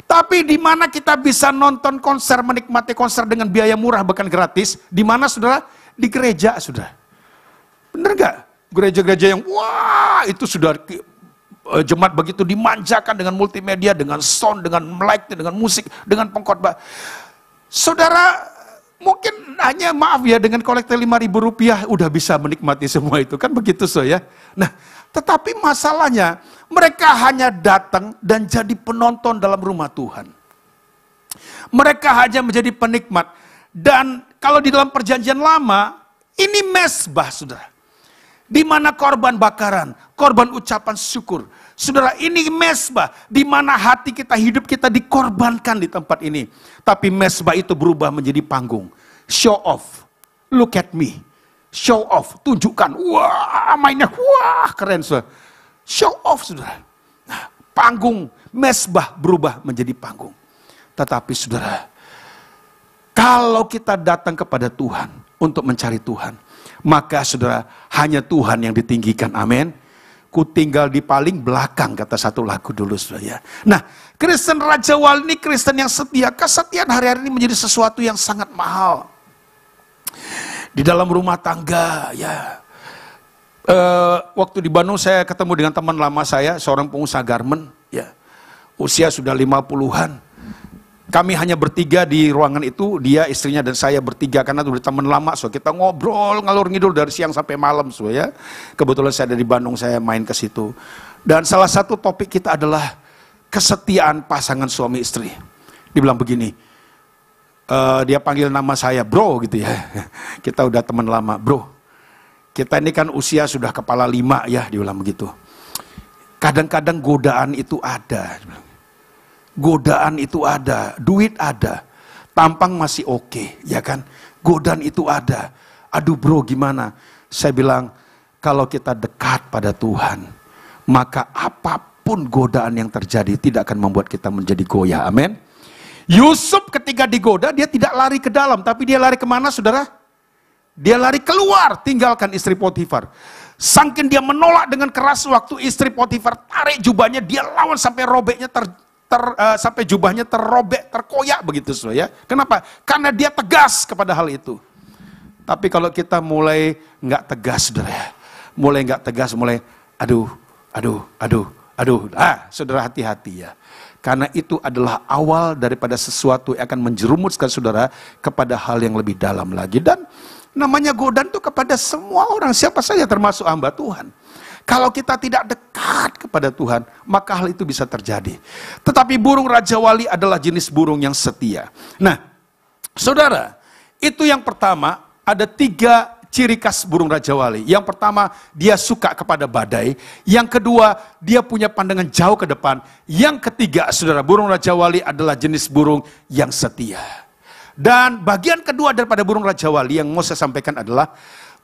Speaker 5: Tapi di mana kita bisa nonton konser, menikmati konser dengan biaya murah bahkan gratis? Di mana, saudara? Di gereja, sudah. Benar nggak? Gereja-gereja yang wah itu sudah jemaat begitu dimanjakan dengan multimedia, dengan sound, dengan light, dengan musik, dengan pengkhotbah. Saudara, mungkin hanya maaf ya, dengan kolektor 5.000 rupiah udah bisa menikmati semua itu, kan begitu so ya. Nah, tetapi masalahnya mereka hanya datang dan jadi penonton dalam rumah Tuhan. Mereka hanya menjadi penikmat. Dan kalau di dalam perjanjian lama, ini mesbah, saudara. Di mana korban bakaran, korban ucapan syukur. Saudara, ini mesbah, di mana hati kita, hidup kita dikorbankan di tempat ini. Tapi mesbah itu berubah menjadi panggung. Show off. Look at me. Show off, tunjukkan. Wah, mainnya, wah, keren, saudara. Show off, saudara. Nah, panggung, mesbah berubah menjadi panggung. Tetapi, saudara, kalau kita datang kepada Tuhan untuk mencari Tuhan, maka saudara, hanya Tuhan yang ditinggikan. Amin. Ku tinggal di paling belakang, kata satu lagu dulu, saudara ya. Nah, Kristen Raja Wali ini Kristen yang setia. Kesetiaan hari-hari ini menjadi sesuatu yang sangat mahal. Di dalam rumah tangga, ya. Waktu di Bandung saya ketemu dengan teman lama saya, seorang pengusaha garmen, ya. Usia sudah 50-an. Kami hanya bertiga di ruangan itu, dia, istrinya, dan saya bertiga, karena itu teman lama, so kita ngobrol ngalur ngidul dari siang sampai malam, so ya. Kebetulan saya dari Bandung, saya main ke situ. Dan salah satu topik kita adalah kesetiaan pasangan suami istri. Dibilang begini, dia panggil nama saya bro gitu ya. Kita udah teman lama, bro. Kita ini kan usia sudah kepala 5 ya, dia bilang begitu. Kadang-kadang godaan itu ada. Godaan itu ada, duit ada, tampang masih oke, ya kan? Godaan itu ada. Aduh bro, gimana? Saya bilang, kalau kita dekat pada Tuhan, maka apapun godaan yang terjadi tidak akan membuat kita menjadi goyah. Amin. Yusuf ketika digoda, dia tidak lari ke dalam, tapi dia lari kemana, saudara? Dia lari keluar, tinggalkan istri Potifar. Sangkin dia menolak dengan keras waktu istri Potifar tarik jubahnya, dia lawan sampai robeknya sampai jubahnya terrobek, terkoyak begitu saudara ya. Kenapa? Karena dia tegas kepada hal itu. Tapi kalau kita mulai nggak tegas saudara ya, mulai nggak tegas, mulai aduh, saudara hati-hati ya. Karena itu adalah awal daripada sesuatu yang akan menjerumuskan saudara kepada hal yang lebih dalam lagi. Dan namanya godaan itu kepada semua orang, siapa saja termasuk hamba Tuhan. Kalau kita tidak dekat kepada Tuhan, maka hal itu bisa terjadi. Tetapi burung Raja Wali adalah jenis burung yang setia. Nah, saudara, itu yang pertama, ada 3 ciri khas burung Raja Wali. Yang pertama, dia suka kepada badai. Yang kedua, dia punya pandangan jauh ke depan. Yang ketiga, saudara, burung Raja Wali adalah jenis burung yang setia. Dan bagian kedua daripada burung Raja Wali yang mau saya sampaikan adalah,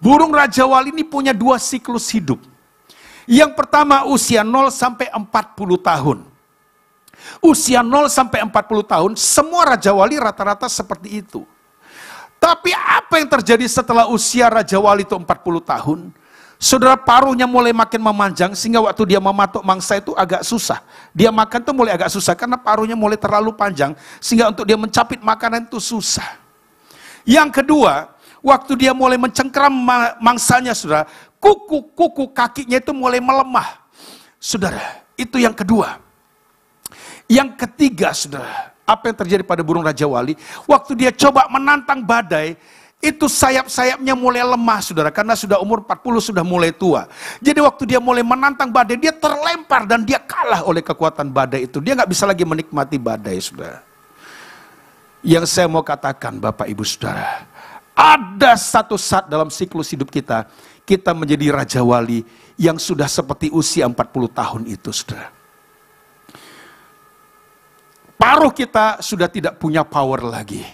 Speaker 5: burung Raja Wali ini punya 2 siklus hidup. Yang pertama usia 0 sampai 40 tahun. Usia 0 sampai 40 tahun, semua Raja Wali rata-rata seperti itu. Tapi apa yang terjadi setelah usia Raja Wali itu 40 tahun? Saudara, paruhnya mulai makin memanjang sehingga waktu dia mematuk mangsa itu agak susah. Dia makan tuh mulai agak susah karena paruhnya mulai terlalu panjang sehingga untuk dia mencapit makanan itu susah. Yang kedua, waktu dia mulai mencengkeram mangsanya saudara, kuku kakinya itu mulai melemah. Saudara, itu yang kedua. Yang ketiga saudara, apa yang terjadi pada burung Raja Wali? Waktu dia coba menantang badai, itu sayap-sayapnya mulai lemah saudara, karena sudah umur 40 sudah mulai tua. Jadi waktu dia mulai menantang badai, dia terlempar dan dia kalah oleh kekuatan badai itu. Dia nggak bisa lagi menikmati badai saudara. Yang saya mau katakan Bapak Ibu Saudara, ada satu saat dalam siklus hidup kita, kita menjadi Raja Wali yang sudah seperti usia 40 tahun itu saudara. Paruh kita sudah tidak punya power lagi.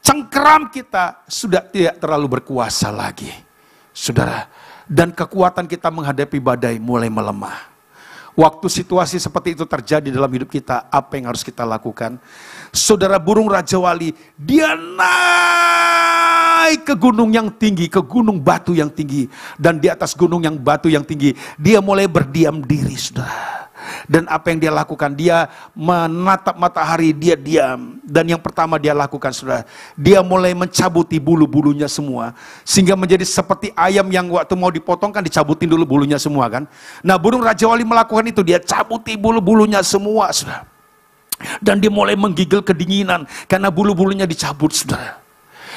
Speaker 5: Cengkeram kita sudah tidak terlalu berkuasa lagi, saudara. Dan kekuatan kita menghadapi badai mulai melemah. Waktu situasi seperti itu terjadi dalam hidup kita, apa yang harus kita lakukan? Saudara, burung Raja Wali, dia naik ke gunung yang tinggi, ke gunung batu yang tinggi. Dan di atas gunung yang batu yang tinggi, dia mulai berdiam diri, saudara. Dan apa yang dia lakukan? Dia menatap matahari, dia diam. Dan yang pertama dia lakukan saudara, dia mulai mencabuti bulu-bulunya semua. Sehingga menjadi seperti ayam yang waktu mau dipotong kan dicabutin dulu bulunya semua kan. Nah burung Raja Wali melakukan itu, dia cabuti bulu-bulunya semua saudara. Dan dia mulai menggigil kedinginan karena bulu-bulunya dicabut saudara.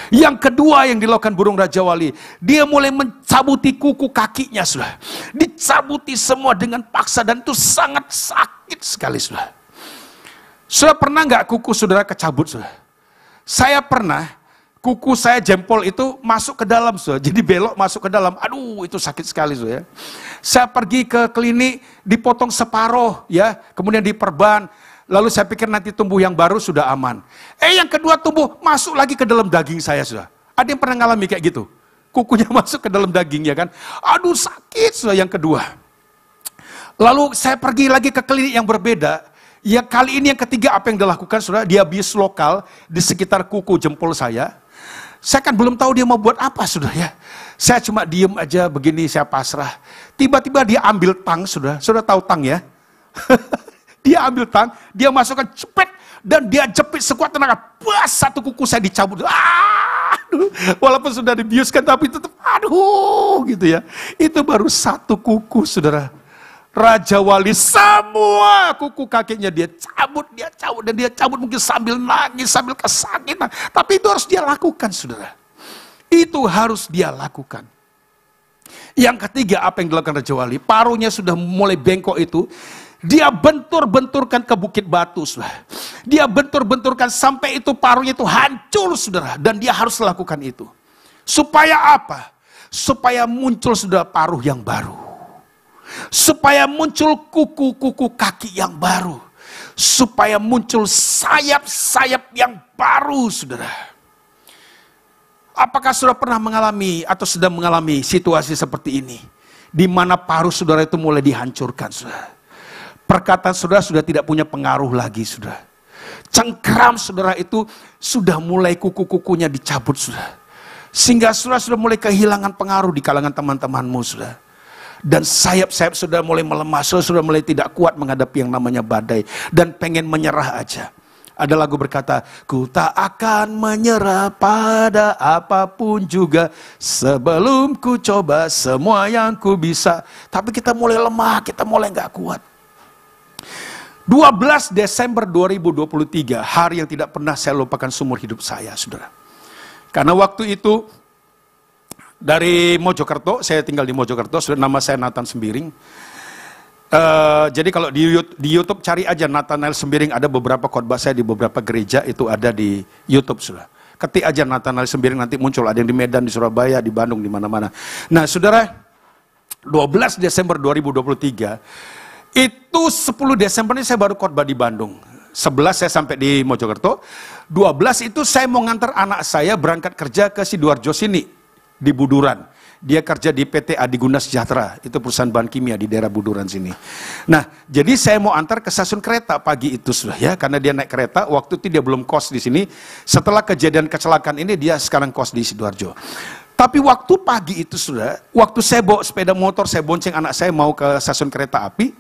Speaker 5: Yang kedua yang dilakukan burung Raja Wali, dia mulai mencabuti kuku kakinya saudara. Dicabuti semua dengan paksa dan itu sangat sakit sekali saudara. Saudara pernah nggak kuku saudara kecabut saudara? Saya pernah, kuku saya jempol itu masuk ke dalam saudara. Jadi belok masuk ke dalam, aduh itu sakit sekali saudara. Saya pergi ke klinik, dipotong separuh ya, kemudian diperban. Lalu saya pikir nanti tumbuh yang baru sudah aman. Yang kedua tumbuh masuk lagi ke dalam daging saya sudah. Ada yang pernah ngalami kayak gitu? Kukunya masuk ke dalam daging ya kan? Aduh sakit sudah yang kedua. Lalu saya pergi lagi ke klinik yang berbeda. Ya kali ini yang ketiga apa yang dilakukan saudara? Dia bius lokal di sekitar kuku jempol saya. Saya kan belum tahu dia mau buat apa sudah ya. Saya cuma diem aja begini, saya pasrah. Tiba-tiba dia ambil tang sudah. Sudah tahu tang ya? Dia ambil tang, dia masukkan cepet dan dia jepit sekuat tenaga. Pas satu kuku saya dicabut. Aduh, walaupun sudah dibiuskan tapi tetap aduh gitu ya. Itu baru satu kuku saudara. Raja Wali semua kuku kakinya dia cabut dan dia cabut mungkin sambil nangis, sambil kesakitan. Tapi itu harus dia lakukan saudara. Itu harus dia lakukan. Yang ketiga apa yang dilakukan Raja Wali? Paruhnya sudah mulai bengkok itu. Dia bentur-benturkan ke bukit batu, saudara. Dia bentur-benturkan sampai itu paruhnya itu hancur, saudara. Dan dia harus lakukan itu. Supaya apa? Supaya muncul, saudara, paruh yang baru. Supaya muncul kuku-kuku kaki yang baru. Supaya muncul sayap-sayap yang baru, saudara. Apakah saudara pernah mengalami atau sedang mengalami situasi seperti ini? Di mana paruh saudara itu mulai dihancurkan, saudara. Perkataan saudara sudah tidak punya pengaruh lagi saudara. Cengkeram saudara itu sudah mulai kuku-kukunya dicabut saudara. Sehingga saudara sudah mulai kehilangan pengaruh di kalangan teman-temanmu, saudara. Dan sayap-sayap sudah mulai melemah, sudah mulai tidak kuat menghadapi yang namanya badai. Dan pengen menyerah aja. Ada lagu berkata, ku tak akan menyerah pada apapun juga, sebelum ku coba semua yang ku bisa. Tapi kita mulai lemah, kita mulai gak kuat. 12 Desember 2023, hari yang tidak pernah saya lupakan seumur hidup saya, saudara. Karena waktu itu, dari Mojokerto, saya tinggal di Mojokerto, sudah nama saya Nathan Sembiring. Jadi kalau di YouTube cari aja Nathanael Sembiring, ada beberapa khotbah saya di beberapa gereja, itu ada di YouTube, sudah. Ketik aja Nathanael Sembiring, nanti muncul, ada yang di Medan, di Surabaya, di Bandung, di mana-mana. Nah, saudara, 12 Desember 2023, itu 10 Desember ini saya baru khotbah di Bandung. 11 saya sampai di Mojokerto, 12 itu saya mau ngantar anak saya berangkat kerja ke Sidoarjo sini, di Buduran. Dia kerja di PT Adiguna Sejahtera, itu perusahaan bahan kimia di daerah Buduran sini. Nah, jadi saya mau antar ke stasiun kereta pagi itu, sudah ya, karena dia naik kereta, waktu itu dia belum kos di sini. Setelah kejadian kecelakaan ini, dia sekarang kos di Sidoarjo. Tapi waktu pagi itu, sudah, waktu saya bawa sepeda motor, saya bonceng anak saya mau ke stasiun kereta api,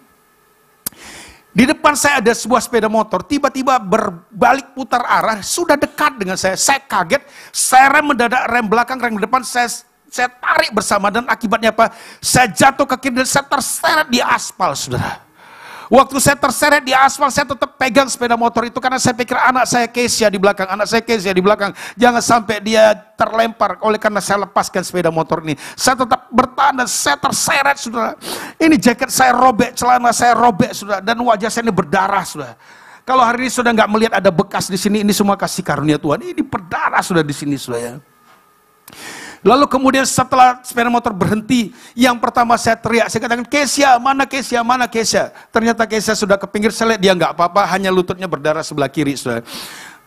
Speaker 5: di depan saya ada sebuah sepeda motor, tiba-tiba berbalik putar arah, sudah dekat dengan saya kaget, saya rem mendadak, rem belakang, rem depan, saya tarik bersama, dan akibatnya apa? Saya jatuh ke kiri dan saya terseret di aspal, saudara. Waktu saya terseret di aspal, saya tetap pegang sepeda motor itu karena saya pikir anak saya Kesia di belakang, anak saya Kesia di belakang, jangan sampai dia terlempar. Oleh karena saya lepaskan sepeda motor ini, saya tetap bertahan dan saya terseret, saudara. Ini jaket saya robek, celana saya robek, saudara, dan wajah saya ini berdarah, saudara. Kalau hari ini sudah nggak melihat ada bekas di sini, ini semua kasih karunia Tuhan. Ini berdarah sudah di sini, saudara. Lalu kemudian setelah sepeda motor berhenti, yang pertama saya teriak, saya katakan, Kesia, mana Kesia, mana Kesia? Ternyata Kesia sudah ke pinggir, saya lihat dia nggak apa-apa, hanya lututnya berdarah sebelah kiri, saudara.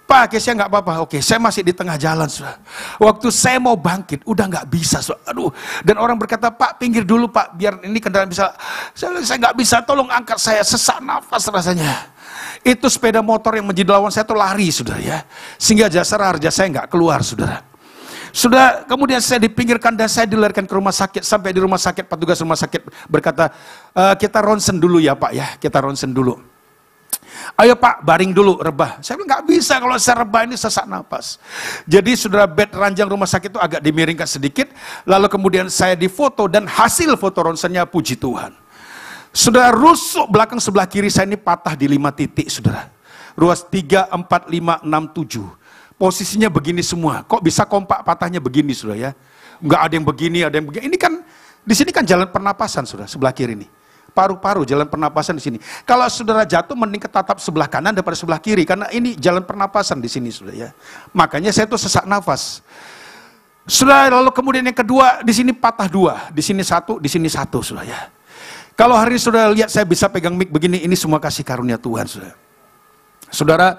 Speaker 5: Pak, Kesia nggak apa-apa. Oke, saya masih di tengah jalan, saudara. Waktu saya mau bangkit, udah nggak bisa, saudara. Aduh, dan orang berkata, Pak, pinggir dulu, Pak, biar ini kendaraan bisa. Saya nggak bisa, tolong angkat saya, sesak nafas rasanya. Itu sepeda motor yang menjadi lawan saya itu lari, saudara ya. Sehingga jasa harga saya nggak keluar, saudara. Sudah, kemudian saya dipinggirkan dan saya dilarikan ke rumah sakit. Sampai di rumah sakit, petugas rumah sakit berkata, kita ronsen dulu ya Pak ya, kita ronsen dulu. Ayo Pak, baring dulu, rebah. Saya bilang, nggak bisa kalau saya rebah ini sesak napas. Jadi saudara, bed ranjang rumah sakit itu agak dimiringkan sedikit. Lalu kemudian saya difoto dan hasil foto ronsennya, puji Tuhan. Saudara, rusuk belakang sebelah kiri saya ini patah di 5 titik, saudara. Ruas 3, 4, 5, 6, 7. Posisinya begini semua. Kok bisa kompak patahnya begini, saudara ya? Nggak ada yang begini, ada yang begini. Ini kan, di sini kan jalan pernapasan, saudara, sebelah kiri nih. Paru-paru, jalan pernapasan di sini. Kalau saudara jatuh, mending ketatap sebelah kanan daripada sebelah kiri, karena ini jalan pernapasan di sini, saudara ya. Makanya saya tuh sesak nafas. Saudara, lalu kemudian yang kedua, di sini patah 2, di sini 1, di sini 1, saudara ya. Kalau hari ini saudara lihat saya bisa pegang mic begini, ini semua kasih karunia Tuhan, saudara. Saudara,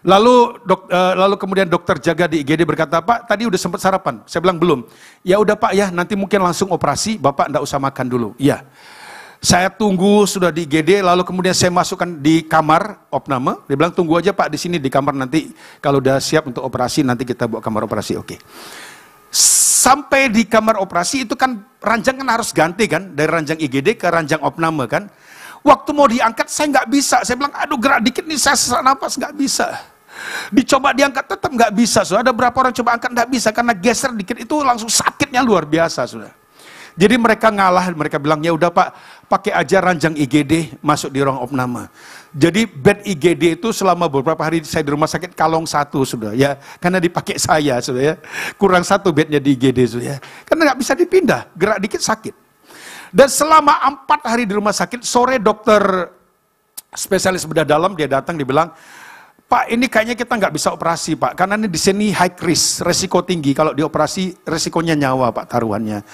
Speaker 5: lalu kemudian dokter jaga di IGD berkata, Pak, tadi udah sempat sarapan? Saya bilang belum. Ya udah Pak ya, nanti mungkin langsung operasi, Bapak enggak usah makan dulu. Ya. Saya tunggu sudah di IGD, lalu kemudian saya masukkan di kamar opname. Dia bilang tunggu aja Pak di sini di kamar, nanti kalau udah siap untuk operasi nanti kita bawa kamar operasi. Oke. Sampai di kamar operasi itu kan ranjang kan harus ganti kan, dari ranjang IGD ke ranjang opname kan. Waktu mau diangkat saya nggak bisa, saya bilang aduh gerak dikit nih saya sesak napas, nggak bisa. Dicoba diangkat tetap nggak bisa, saudara. Ada berapa orang coba angkat nggak bisa karena geser dikit itu langsung sakitnya luar biasa, saudara. Jadi mereka ngalah, mereka bilang ya udah Pak, pakai aja ranjang IGD masuk di ruang opname. Jadi bed IGD itu selama beberapa hari saya di rumah sakit kalong 1, saudara ya, karena dipakai saya, saudara ya. Kurang 1 bednya di IGD, saudara ya. Karena nggak bisa dipindah, gerak dikit sakit. Dan selama 4 hari di rumah sakit, sore dokter spesialis bedah dalam dia datang, dia bilang, Pak ini kayaknya kita nggak bisa operasi Pak, karena ini di sini high risk, resiko tinggi, kalau dioperasi resikonya nyawa Pak taruhannya.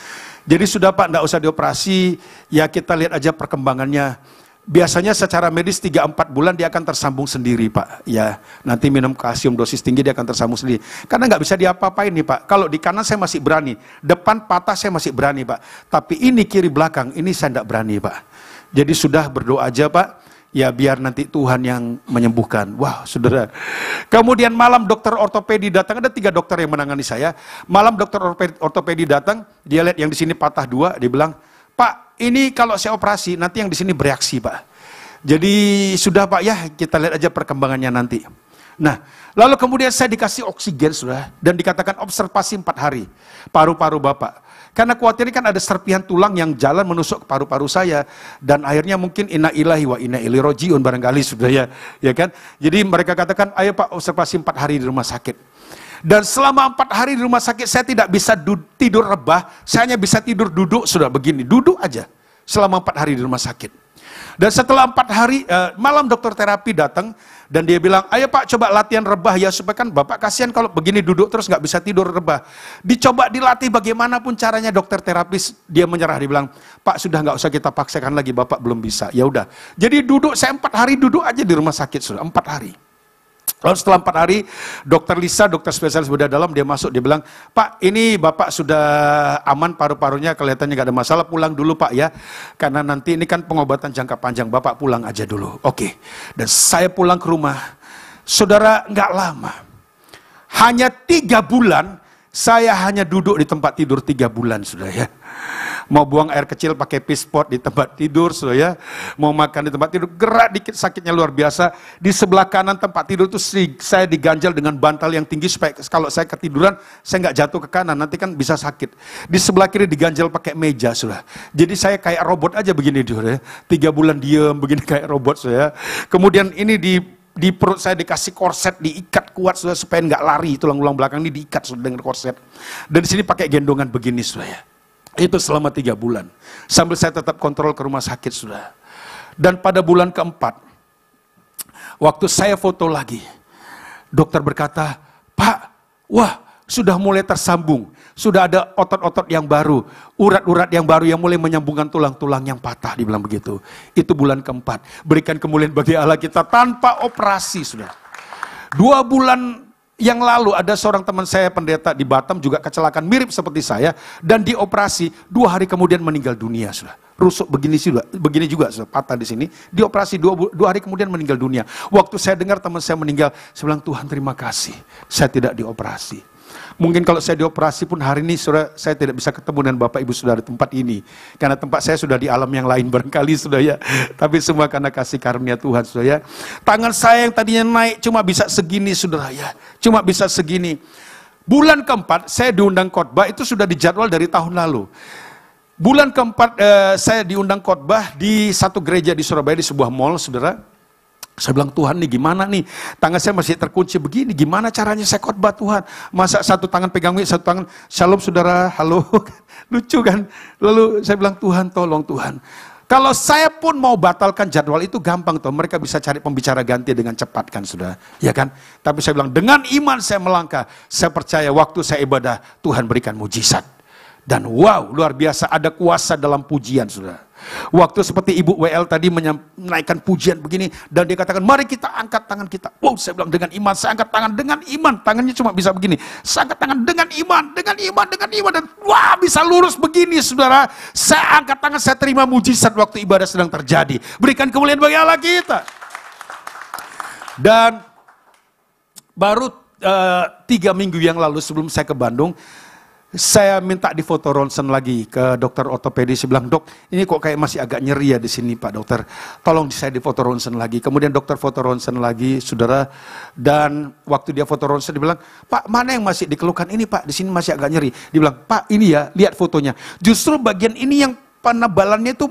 Speaker 5: Jadi sudah Pak nggak usah dioperasi, ya kita lihat aja perkembangannya. Biasanya secara medis 3-4 bulan dia akan tersambung sendiri Pak. Ya nanti minum kalsium dosis tinggi dia akan tersambung sendiri. Karena nggak bisa diapa-apain nih Pak. Kalau di kanan saya masih berani, depan patah saya masih berani Pak. Tapi ini kiri belakang, ini saya nggak berani Pak. Jadi sudah berdoa aja Pak. Ya biar nanti Tuhan yang menyembuhkan. Wah saudara. Kemudian malam dokter ortopedi datang, ada 3 dokter yang menangani saya. Malam dokter ortopedi datang, dia lihat yang di sini patah 2, dia bilang, Pak ini kalau saya operasi nanti yang di sini bereaksi Pak. Jadi sudah Pak ya, kita lihat aja perkembangannya nanti. Nah, lalu kemudian saya dikasih oksigen sudah, dan dikatakan observasi 4 hari, paru-paru Bapak. Karena khawatir kan ada serpihan tulang yang jalan menusuk ke paru-paru saya, dan akhirnya mungkin inna ilahi wa inna ilaihi rajiun barangkali sudah ya kan. Jadi mereka katakan, ayo Pak observasi 4 hari di rumah sakit. Dan selama 4 hari di rumah sakit saya tidak bisa tidur rebah, saya hanya bisa tidur duduk sudah begini, duduk aja selama 4 hari di rumah sakit. Dan setelah 4 hari, malam dokter terapi datang, dan dia bilang, ayo Pak coba latihan rebah ya, supaya kan Bapak kasihan kalau begini duduk terus nggak bisa tidur rebah. Dicoba dilatih bagaimanapun caranya, dokter terapis dia menyerah, dia bilang, Pak sudah nggak usah kita paksakan lagi, Bapak belum bisa. Ya udah. Jadi duduk, saya 4 hari duduk aja di rumah sakit sudah, 4 hari. Lalu setelah 4 hari, dokter Lisa, dokter spesialis bedah dalam, dia masuk, dia bilang, Pak ini Bapak sudah aman paru-parunya, kelihatannya nggak ada masalah, pulang dulu Pak ya. Karena nanti ini kan pengobatan jangka panjang, Bapak pulang aja dulu. Oke. Dan saya pulang ke rumah. Saudara, nggak lama. Hanya 3 bulan, saya hanya duduk di tempat tidur 3 bulan sudah ya. Mau buang air kecil pakai pispot di tempat tidur, sudah ya. Mau makan di tempat tidur, gerak dikit sakitnya luar biasa. Di sebelah kanan tempat tidur itu saya diganjal dengan bantal yang tinggi supaya kalau saya ketiduran saya nggak jatuh ke kanan, nanti kan bisa sakit. Di sebelah kiri diganjal pakai meja, sudah. Jadi saya kayak robot aja begini, sudah ya. 3 bulan diem begini kayak robot, sudah ya. Kemudian ini di perut saya dikasih korset, diikat kuat sudah supaya nggak lari, tulang-tulang belakang ini diikat sudah dengan korset. Dan di sini pakai gendongan begini, sudah ya. Itu selama 3 bulan. Sambil saya tetap kontrol ke rumah sakit sudah. Dan pada bulan keempat, waktu saya foto lagi, dokter berkata, Pak, wah sudah mulai tersambung. Sudah ada otot-otot yang baru, urat-urat yang baru yang mulai menyambungkan tulang-tulang yang patah, dibilang begitu. Itu bulan keempat. Berikan kemuliaan bagi Allah kita tanpa operasi sudah. 2 bulan yang lalu ada seorang teman saya pendeta di Batam juga kecelakaan mirip seperti saya dan dioperasi, 2 hari kemudian meninggal dunia sudah. Rusuk begini juga sudah, patah di sini, dioperasi 2 hari kemudian meninggal dunia. Waktu saya dengar teman saya meninggal, saya bilang Tuhan terima kasih, saya tidak dioperasi. Mungkin kalau saya dioperasi pun hari ini saudara, saya tidak bisa ketemu dengan Bapak Ibu Saudara di tempat ini. Karena tempat saya sudah di alam yang lain barangkali sudah ya. Tapi semua karena kasih karunia Tuhan sudah ya. Tangan saya yang tadinya naik cuma bisa segini saudara ya. Cuma bisa segini. Bulan keempat saya diundang khotbah, itu sudah dijadwal dari tahun lalu. Bulan keempat saya diundang khotbah di satu gereja di Surabaya, di sebuah mall saudara. Saya bilang, Tuhan nih gimana nih, tangan saya masih terkunci begini, gimana caranya saya khotbah Tuhan? Masa satu tangan pegang mic, satu tangan, shalom saudara, halo, lucu kan? Lalu saya bilang, Tuhan tolong Tuhan. Kalau saya pun mau batalkan jadwal itu gampang toh, mereka bisa cari pembicara ganti dengan cepat kan sudah, ya kan? Tapi saya bilang, dengan iman saya melangkah, saya percaya waktu saya ibadah, Tuhan berikan mujizat. Dan wow, luar biasa ada kuasa dalam pujian sudah. Waktu seperti Ibu WL tadi menaikkan pujian begini, dan dia katakan, mari kita angkat tangan kita. Wow, saya bilang dengan iman, saya angkat tangan dengan iman. Tangannya cuma bisa begini. Saya angkat tangan dengan iman, dan wah bisa lurus begini saudara. Saya angkat tangan, saya terima mujizat waktu ibadah sedang terjadi. Berikan kemuliaan bagi Allah kita. Dan baru 3 minggu yang lalu sebelum saya ke Bandung, saya minta difoto ronsen lagi ke dokter ortopedi. Saya bilang, dok, ini kok kayak masih agak nyeri ya di sini Pak Dokter. Tolong saya difoto ronsen lagi. Kemudian dokter foto ronsen lagi, saudara. Dan waktu dia foto ronsen, dia bilang, Pak, mana yang masih dikeluhkan ini Pak? Di sini masih agak nyeri. Dia bilang, Pak, ini ya, lihat fotonya. Justru bagian ini yang penebalannya itu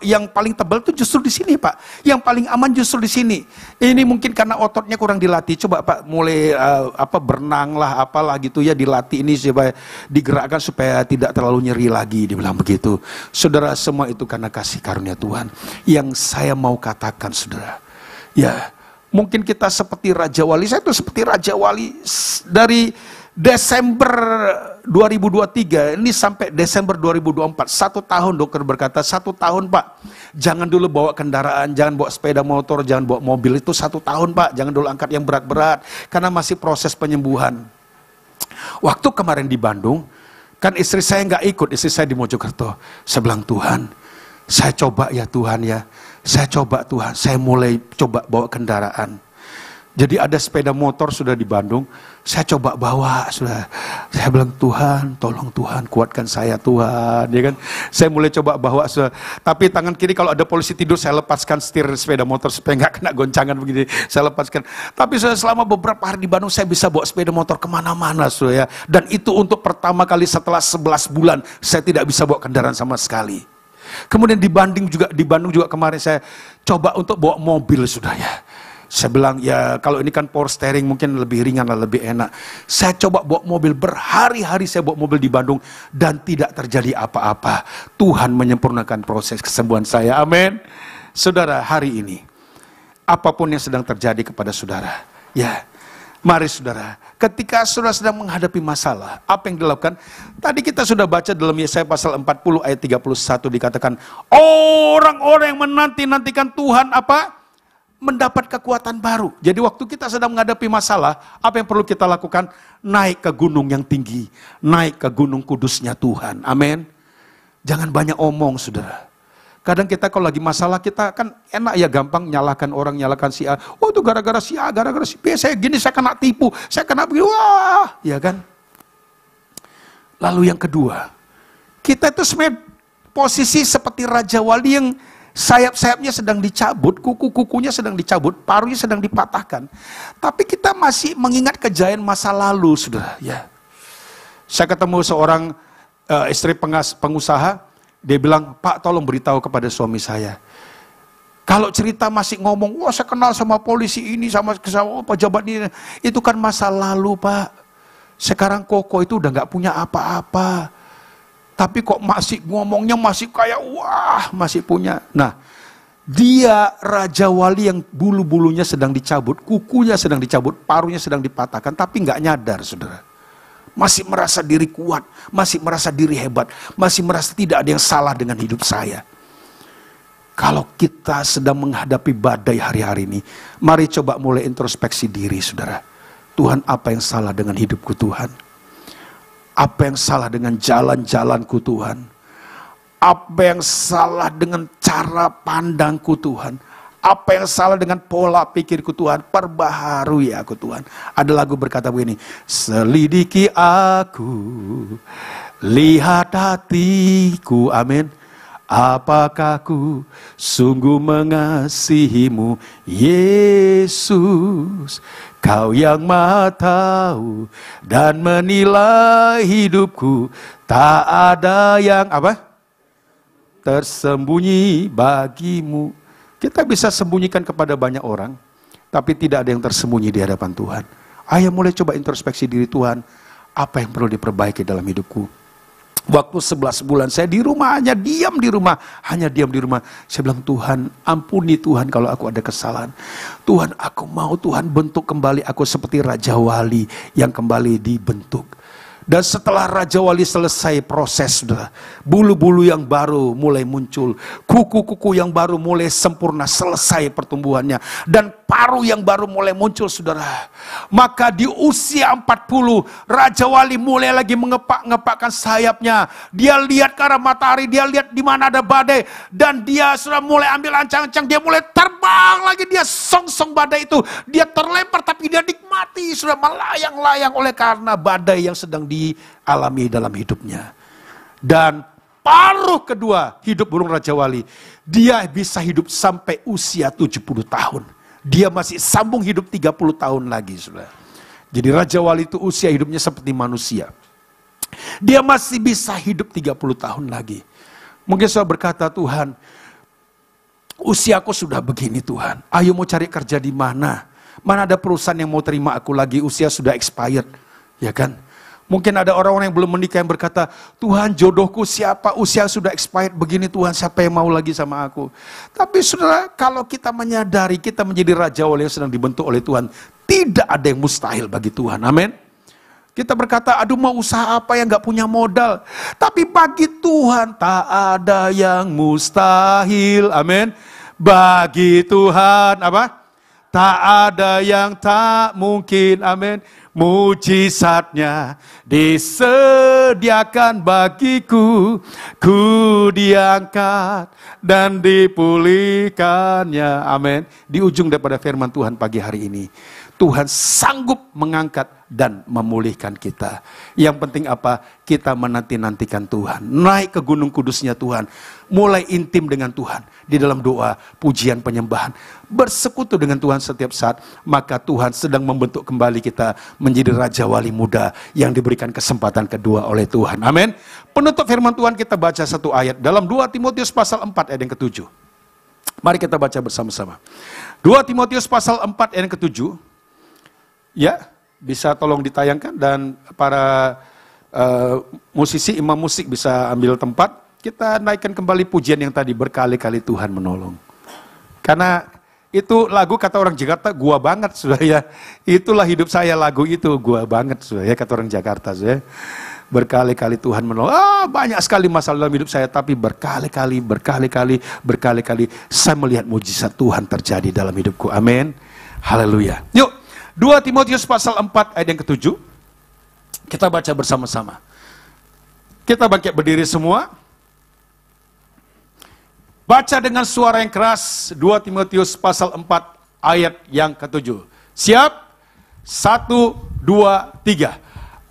Speaker 5: yang paling tebal itu justru di sini Pak. Yang paling aman justru di sini. Ini mungkin karena ototnya kurang dilatih. Coba Pak mulai berenang lah apalah gitu ya, dilatih ini supaya digerakkan supaya tidak terlalu nyeri lagi, dibilang begitu. Saudara, semua itu karena kasih karunia Tuhan. Yang saya mau katakan saudara, ya mungkin kita seperti Raja Wali. Saya itu seperti Raja Wali dari Desember 2023 ini sampai Desember 2024, 1 tahun. Dokter berkata 1 tahun Pak, jangan dulu bawa kendaraan, jangan bawa sepeda motor, jangan bawa mobil, itu 1 tahun Pak, jangan dulu angkat yang berat-berat karena masih proses penyembuhan. Waktu kemarin di Bandung kan istri saya nggak ikut, istri saya di Mojokerto. Saya bilang, Tuhan saya coba ya Tuhan ya, Saya coba Tuhan, saya mulai coba bawa kendaraan. Jadi ada sepeda motor sudah di Bandung, saya coba bawa sudah. Saya bilang, Tuhan, tolong Tuhan, kuatkan saya Tuhan, ya kan? Saya mulai coba bawa sudah. Tapi tangan kiri kalau ada polisi tidur, saya lepaskan setir sepeda motor supaya nggak kena goncangan begini. Saya lepaskan. Tapi sudah selama beberapa hari di Bandung, saya bisa bawa sepeda motor kemana-mana sudah ya. Dan itu untuk pertama kali setelah 11 bulan, saya tidak bisa bawa kendaraan sama sekali. Kemudian di Bandung juga kemarin saya coba untuk bawa mobil sudah ya. Saya bilang ya kalau ini kan power steering mungkin lebih ringan lah, lebih enak. Saya coba bawa mobil, berhari-hari saya bawa mobil di Bandung dan tidak terjadi apa-apa. Tuhan menyempurnakan proses kesembuhan saya, amin. Saudara, hari ini apapun yang sedang terjadi kepada saudara, ya mari saudara, ketika saudara sedang menghadapi masalah, apa yang dilakukan? Tadi kita sudah baca dalam Yesaya pasal 40 ayat 31 dikatakan, orang-orang yang menanti-nantikan Tuhan apa? Mendapat kekuatan baru. Jadi waktu kita sedang menghadapi masalah, apa yang perlu kita lakukan? Naik ke gunung yang tinggi, naik ke gunung kudusnya Tuhan. Amin. Jangan banyak omong, saudara. Kadang kita kalau lagi masalah, kita kan enak ya, gampang nyalakan orang, nyalakan si A. Oh itu gara-gara si A, gara-gara si B, saya gini, saya kena tipu, saya kena begini, wah, ya kan. Lalu yang kedua, kita itu sebenarnya posisi seperti Raja Wali yang sayap-sayapnya sedang dicabut, kuku-kukunya sedang dicabut, paruhnya sedang dipatahkan. Tapi kita masih mengingat kejayaan masa lalu, saudara. Ya. Saya ketemu seorang istri pengusaha, dia bilang, Pak tolong beritahu kepada suami saya. Kalau cerita masih ngomong, wah saya kenal sama polisi ini, sama pejabat ini, itu kan masa lalu Pak. Sekarang Koko itu udah gak punya apa-apa. Tapi kok masih ngomongnya masih kayak wah masih punya. Nah dia Raja Wali yang bulu-bulunya sedang dicabut, kukunya sedang dicabut, paruhnya sedang dipatahkan, tapi nggak nyadar saudara. Masih merasa diri kuat, masih merasa diri hebat, masih merasa tidak ada yang salah dengan hidup saya. Kalau kita sedang menghadapi badai hari-hari ini, mari coba mulai introspeksi diri saudara. Tuhan, apa yang salah dengan hidupku Tuhan? Apa yang salah dengan jalan-jalanku Tuhan? Apa yang salah dengan cara pandangku Tuhan? Apa yang salah dengan pola pikirku Tuhan? Perbaharui aku Tuhan. Ada lagu berkata begini, selidiki aku, lihat hatiku, amin. Apakah ku sungguh mengasihimu, Yesus? Kau yang Maha tahu dan menilai hidupku, tak ada yang apa? Tersembunyi bagimu. Kita bisa sembunyikan kepada banyak orang, tapi tidak ada yang tersembunyi di hadapan Tuhan. Ayo mulai coba introspeksi diri Tuhan, apa yang perlu diperbaiki dalam hidupku. Waktu 11 bulan saya di rumah, hanya diam di rumah. Saya bilang, Tuhan ampuni Tuhan kalau aku ada kesalahan. Tuhan aku mau Tuhan bentuk kembali aku seperti Raja Wali yang kembali dibentuk. Dan setelah Raja Wali selesai proses, bulu-bulu yang baru mulai muncul, kuku-kuku yang baru mulai sempurna, selesai pertumbuhannya, dan paruh yang baru mulai muncul, saudara. Maka di usia 40, Raja Wali mulai lagi mengepak-ngepakkan sayapnya. Dia lihat ke arah matahari, dia lihat di mana ada badai, dan dia sudah mulai ambil ancang-ancang, dia mulai terbang lagi, dia song-song badai itu, dia terlempar tapi dia nikmati, sudah melayang-layang oleh karena badai yang sedang dialami dalam hidupnya. Dan paruh kedua hidup burung Raja Wali, dia bisa hidup sampai usia 70 tahun. Dia masih sambung hidup 30 tahun lagi, saudara. Jadi Raja Wali itu usia hidupnya seperti manusia. Dia masih bisa hidup 30 tahun lagi. Mungkin saya berkata, Tuhan, usiaku sudah begini Tuhan. Ayo mau cari kerja di mana? Mana ada perusahaan yang mau terima aku lagi, usia sudah expired. Ya kan? Mungkin ada orang-orang yang belum menikah yang berkata, Tuhan jodohku siapa, usia sudah expired begini Tuhan, siapa yang mau lagi sama aku. Tapi saudara, kalau kita menyadari kita menjadi Raja Wali yang sedang dibentuk oleh Tuhan, tidak ada yang mustahil bagi Tuhan, amin. Kita berkata, aduh mau usaha apa yang gak punya modal. Tapi bagi Tuhan tak ada yang mustahil, amin. Bagi Tuhan apa? Tak ada yang tak mungkin, amin. mujizatnya disediakan bagiku, ku diangkat dan dipulihkannya. Amin. Di ujung daripada firman Tuhan pagi hari ini, Tuhan sanggup mengangkat dan memulihkan kita. Yang penting apa? Kita menanti-nantikan Tuhan. Naik ke gunung kudusnya Tuhan. Mulai intim dengan Tuhan. Di dalam doa, pujian, penyembahan. Bersekutu dengan Tuhan setiap saat. Maka Tuhan sedang membentuk kembali kita menjadi Raja Wali muda yang diberikan kesempatan kedua oleh Tuhan. Amin. Penutup firman Tuhan kita baca satu ayat. Dalam 2 Timotius pasal 4 ayat yang ke-7. Mari kita baca bersama-sama. 2 Timotius pasal 4 ayat yang ke-7. Ya, bisa tolong ditayangkan dan para musisi, imam musik bisa ambil tempat. Kita naikkan kembali pujian yang tadi, berkali-kali Tuhan menolong. Karena itu lagu kata orang Jakarta, gua banget sudah ya. Itulah hidup saya, lagu itu gua banget sudah ya, kata orang Jakarta sudah. Berkali-kali Tuhan menolong. Banyak sekali masalah dalam hidup saya, tapi berkali-kali saya melihat mujizat Tuhan terjadi dalam hidupku. Amin. Haleluya. Yuk. 2 Timotius pasal 4 ayat yang ke-7. Kita baca bersama-sama. Kita bangkit berdiri semua. Baca dengan suara yang keras 2 Timotius pasal 4 ayat yang ke-7. Siap? 1, 2, 3.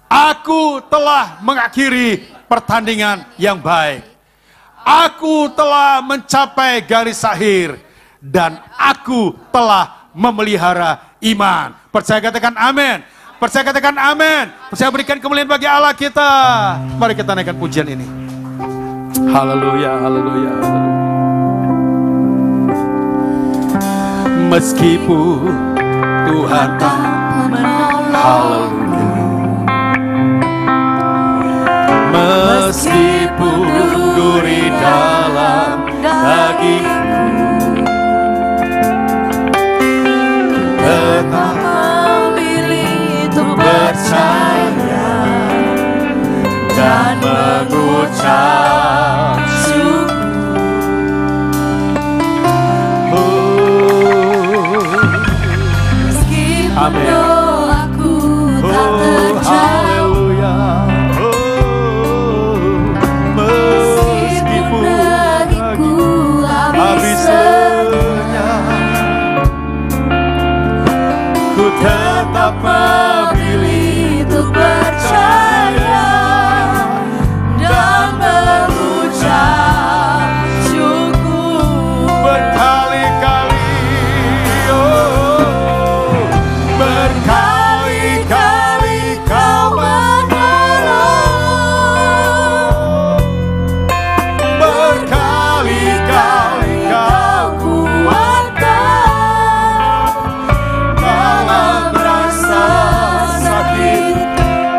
Speaker 5: Aku telah mengakhiri pertandingan yang baik. Aku telah mencapai garis akhir. Dan aku telah memelihara iman. Percaya katakan amin. Percaya katakan amin. Percaya berikan kemuliaan bagi Allah kita. Mari kita naikkan pujian ini. Haleluya, haleluya, haleluya. Meskipun Tuhan tak menolong, meskipun duri dalam dagingku, tetap memilih untuk percaya dan mengucap syukur.
Speaker 4: Meskipun doaku tak terjawab, meskipun dagingku habis senyap,
Speaker 5: ku tetap memilih untuk percaya
Speaker 4: dan mengucap syukur.
Speaker 5: berkali-kali, berkali-kali kau menolong, berkali-kali kau kuatkan dalam rasa sakit.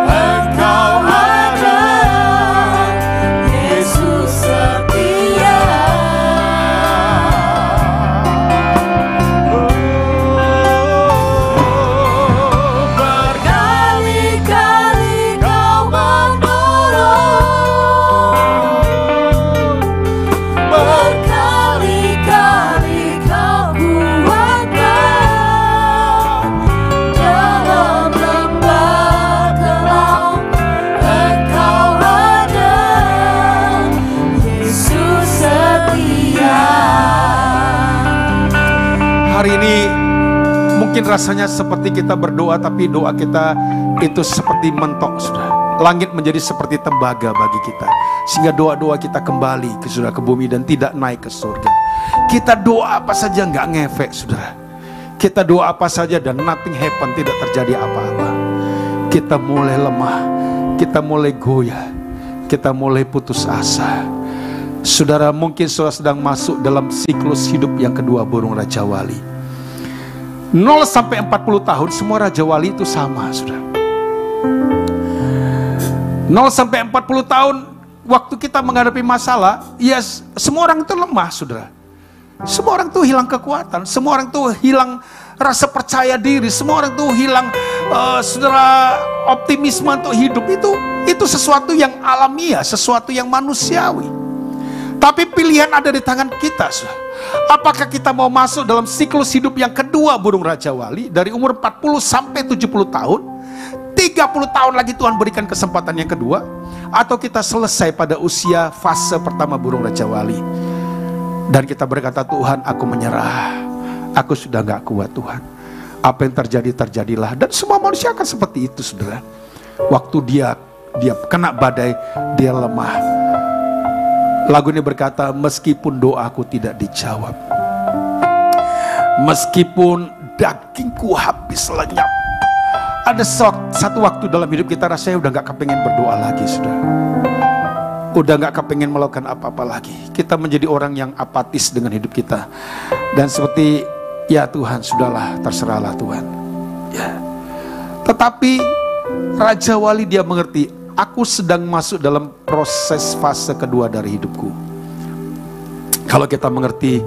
Speaker 5: Engkau ada, Yesus setia. Berkali-kali kau menolong, berkali-kali kau kuatkan dalam lembah kelam. Engkau ada, Yesus setia. Hari ini mungkin rasanya seperti kita berdoa, tapi doa kita itu seperti mentok sudah. Langit menjadi seperti tembaga bagi kita, sehingga doa-doa kita kembali ke bumi dan tidak naik ke surga. Kita doa apa saja nggak ngefek saudara. Kita doa apa saja dan nothing happen, tidak terjadi apa-apa. Kita mulai lemah, kita mulai goyah, kita mulai putus asa. Saudara, mungkin saudara sedang masuk dalam siklus hidup yang kedua burung Raja Wali. 0 sampai 40 tahun semua Raja Wali itu sama, saudara. 0 sampai 40 tahun waktu kita menghadapi masalah, ya semua orang itu lemah, saudara. Semua orang itu hilang kekuatan, semua orang itu hilang rasa percaya diri, semua orang itu hilang saudara, optimisme untuk hidup. Itu sesuatu yang alamiah, sesuatu yang manusiawi. Tapi pilihan ada di tangan kita, saudara. Apakah kita mau masuk dalam siklus hidup yang kedua burung Raja Wali dari umur 40 sampai 70 tahun, 30 tahun lagi Tuhan berikan kesempatan yang kedua, atau kita selesai pada usia fase pertama burung Raja Wali dan kita berkata, Tuhan aku menyerah, aku sudah gak kuat Tuhan, apa yang terjadi terjadilah. Dan semua manusia akan seperti itu saudara. Waktu dia kena badai, dia lemah. Lagu ini berkata, meskipun doaku tidak dijawab, meskipun dagingku habis lenyap, ada satu waktu dalam hidup kita rasanya udah gak kepengen berdoa lagi saudara. Udah gak kepengen melakukan apa-apa lagi. Kita menjadi orang yang apatis dengan hidup kita. Dan seperti, ya Tuhan sudahlah, terserahlah Tuhan ya. Tetapi Raja Wali dia mengerti, aku sedang masuk dalam proses fase kedua dari hidupku. Kalau kita mengerti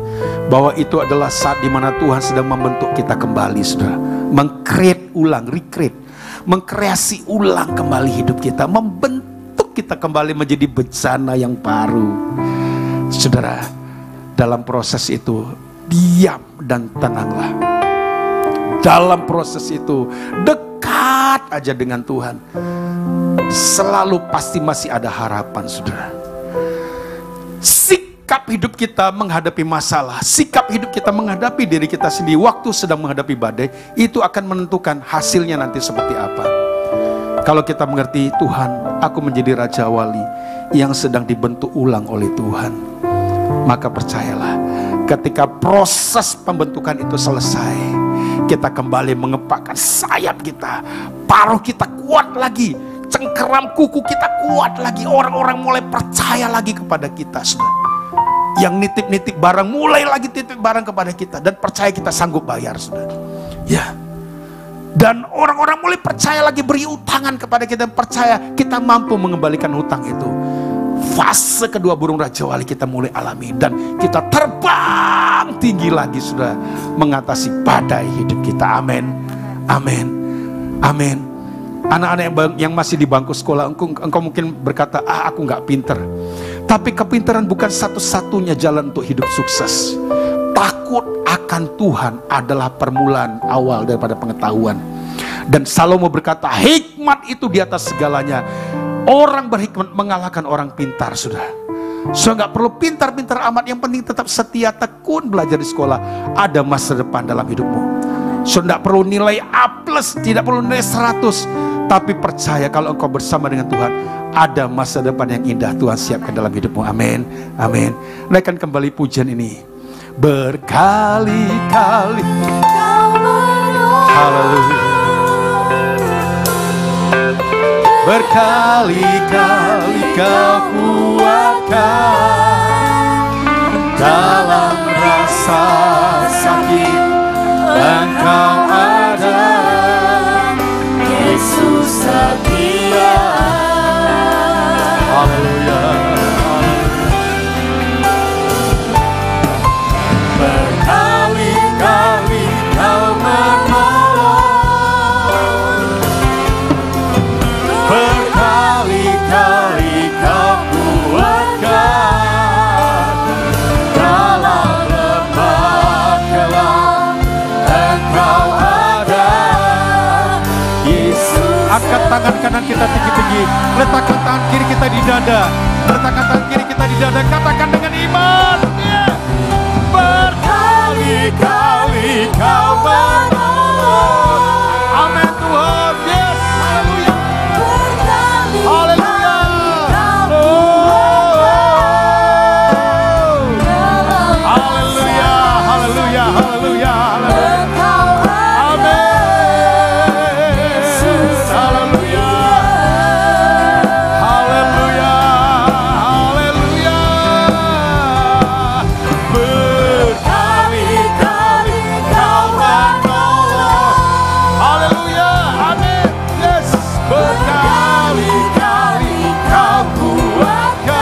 Speaker 5: bahwa itu adalah saat dimana Tuhan sedang membentuk kita kembali saudara, meng-create ulang, recreate, mengkreasi ulang kembali hidup kita, membentuk kita kembali menjadi bejana yang baru. Saudara, dalam proses itu diam dan tenanglah. Dalam proses itu dekat aja dengan Tuhan. Selalu pasti masih ada harapan saudara. Sikap hidup kita menghadapi masalah, sikap hidup kita menghadapi diri kita sendiri waktu sedang menghadapi badai, itu akan menentukan hasilnya nanti seperti apa. Kalau kita mengerti, Tuhan, aku menjadi Raja Wali yang sedang dibentuk ulang oleh Tuhan, maka percayalah, ketika proses pembentukan itu selesai, kita kembali mengepakkan sayap kita, paruh kita kuat lagi, cengkeram kuku kita kuat lagi, orang-orang mulai percaya lagi kepada kita saudara. Yang nitip-nitip barang mulai lagi titip barang kepada kita dan percaya kita sanggup bayar saudara. Ya. Dan orang-orang mulai percaya lagi beri utangan kepada kita, percaya kita mampu mengembalikan hutang itu. Fase kedua burung Raja Wali kita mulai alami dan kita terbang tinggi lagi sudah mengatasi badai hidup kita. Amin. Amin. Amin. Anak-anak yang masih di bangku sekolah, engkau mungkin berkata, aku nggak pinter. Tapi kepintaran bukan satu-satunya jalan untuk hidup sukses. Takut akan Tuhan adalah permulaan awal daripada pengetahuan. Dan Salomo berkata, hikmat itu di atas segalanya. Orang berhikmat mengalahkan orang pintar sudah. So nggak perlu pintar-pintar amat, yang penting tetap setia tekun belajar di sekolah. Ada masa depan dalam hidupmu. So nggak perlu nilai A+, tidak perlu nilai 100. Tapi percaya kalau engkau bersama dengan Tuhan, ada masa depan yang indah Tuhan siapkan dalam hidupmu. Amin. Amin. Naikkan kembali pujian ini. Berkali-kali. Haleluya. Berkali-kali kau kuatkan dalam rasa sakit, engkau ada, Yesus setia. Haleluya. Berkali-kali kau menolong, berkali-kali kau kuatkan dalam lembah gelap, engkau ada, Yesus. Angkat tangan kanan kita tinggi-tinggi, letakkan tangan kiri kita di dada, letakkan tangan kiri kita di dada, katakan dengan iman, yeah. Berkali-kali kau menolong. Amin Tuhan, yes, haleluya. Haleluya. Haleluya, haleluya, haleluya, haleluya. Amin. Haleluya. Haleluya. Haleluya. Berkali-kali kau menolong. Haleluya. Amin. Yes. Berkali-kali kau kuatkan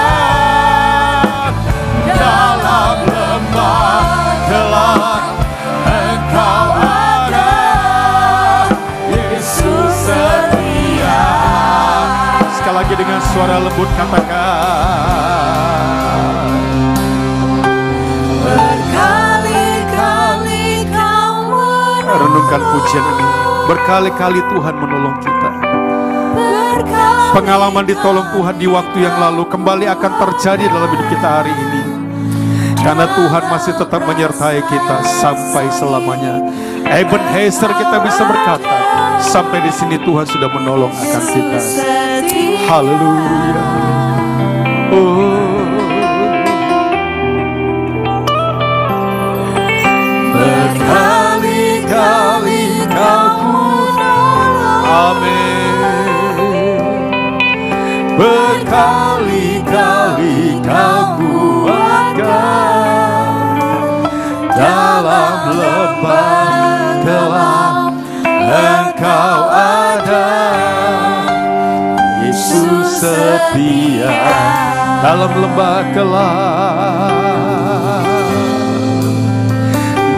Speaker 5: dalam lembah gelap, engkau ada, Yesus setia. Sekali lagi dengan suara lembut katakan,
Speaker 4: Berkali-kali kau
Speaker 5: renungkan pujian ini. Berkali-kali Tuhan menolong kita. Pengalaman ditolong Tuhan di waktu yang lalu kembali akan terjadi dalam hidup kita hari ini. Karena Tuhan masih tetap menyertai kita sampai selamanya. Ebenezer, kita bisa berkata, sampai di sini Tuhan sudah menolong akan kita. Haleluya. Berkali-kali Kau amin. Berkali-kali Kau kuatkan dalam lembah gelap, Engkau ada. Yesus setia dalam lembah gelap,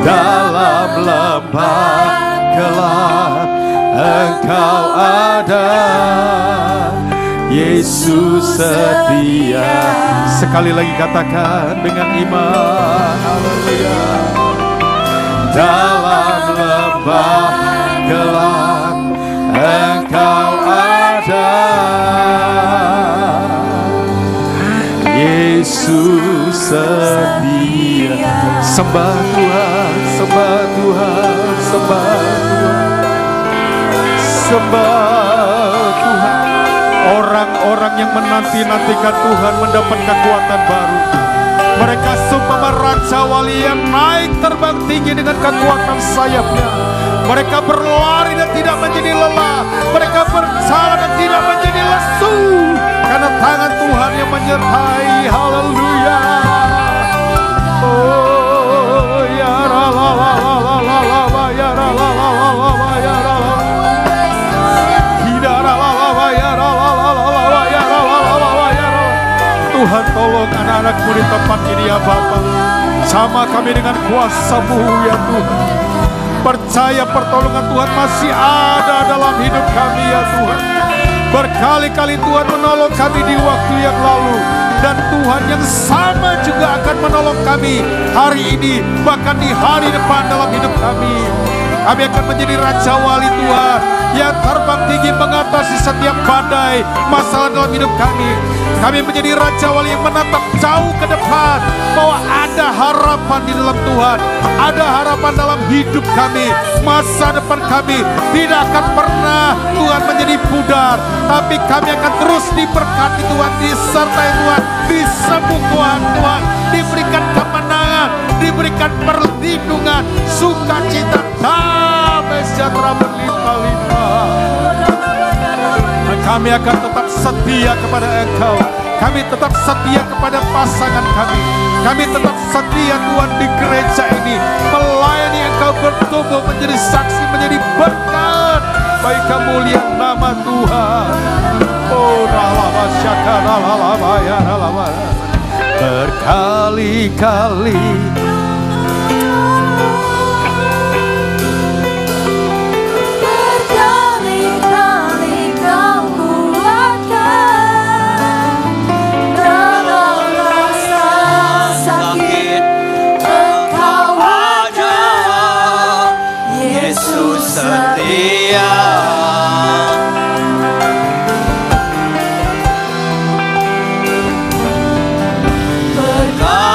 Speaker 5: dalam lembah gelap, Engkau ada. Yesus setia. Sekali lagi katakan dengan iman. Haleluya. Dalam lembah gelap, Engkau ada. Yesus setia. Sembah Tuhan, sembah Tuhan, sembah Tuhan, sembah Tuhan. Orang-orang yang menanti-nantikan Tuhan mendapat kekuatan baru. Mereka seumpama raja wali yang naik terbang tinggi dengan kekuatan sayapnya. Mereka berlari dan tidak menjadi lelah. Mereka berjalan dan tidak menjadi lesu, karena tangan Tuhan yang menyertai. Haleluya. Oh ya la la la la la la la ya la la la la la ya la la. Tuhan, tolong anak-anakmu di tempat ini ya Bapa. Sama kami dengan kuasa-Mu ya Tuhan. Percaya pertolongan Tuhan masih ada dalam hidup kami ya Tuhan. Berkali-kali Tuhan menolong kami di waktu yang lalu, dan Tuhan yang sama juga akan menolong kami hari ini, bahkan di hari depan dalam hidup kami. Kami akan menjadi raja wali Tuhan yang terbang tinggi mengatasi setiap badai masalah dalam hidup kami. Kami menjadi raja wali yang menatap jauh ke depan, bahwa ada harapan di dalam Tuhan, ada harapan dalam hidup kami. Masa depan kami tidak akan pernah Tuhan menjadi pudar, tapi kami akan terus diberkati Tuhan, disertai Tuhan, disembuhkan Tuhan, diberikan kemenangan, diberikan perlindungan, sukacita, damai sejahtera berlimpah-limpah. Kami akan tetap setia kepada Engkau. Kami tetap setia kepada pasangan kami. Kami tetap setia Tuhan di gereja ini, melayani Engkau, bertumbuh menjadi saksi, menjadi berkat bagi kemuliaan nama Tuhan. Oh ralaba syakara ralaba ya ralaba. Berkali-kali
Speaker 6: setia.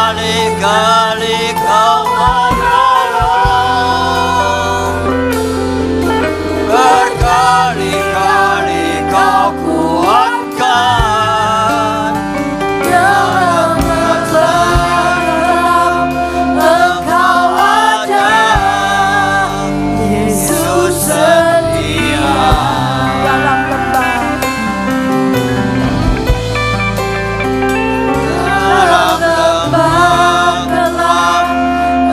Speaker 6: Berkali-kali Kau menolong, berkali-kali Kau kuatkan dalam masalah, Engkau ada. Yesus setia dalam lembah, dalam lembah gelap,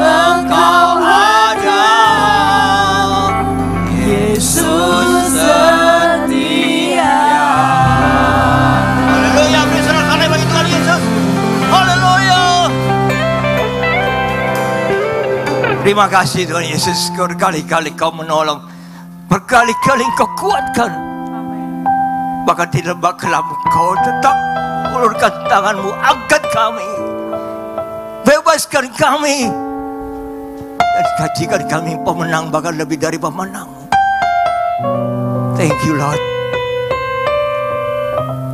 Speaker 6: Engkau ada. Yesus setia. Haleluya, beri sorak-sorai bagi Tuhan Yesus. Haleluya. Terima kasih Tuhan Yesus, berkali-kali Kau menolong, berkali-kali Kau kuatkan. Bahkan di lembah gelap Kau tetap ulurkan tangan-Mu, angkat kami, bebaskan kami, dan jadikan kami pemenang, bahkan lebih dari pemenang. Thank you Lord.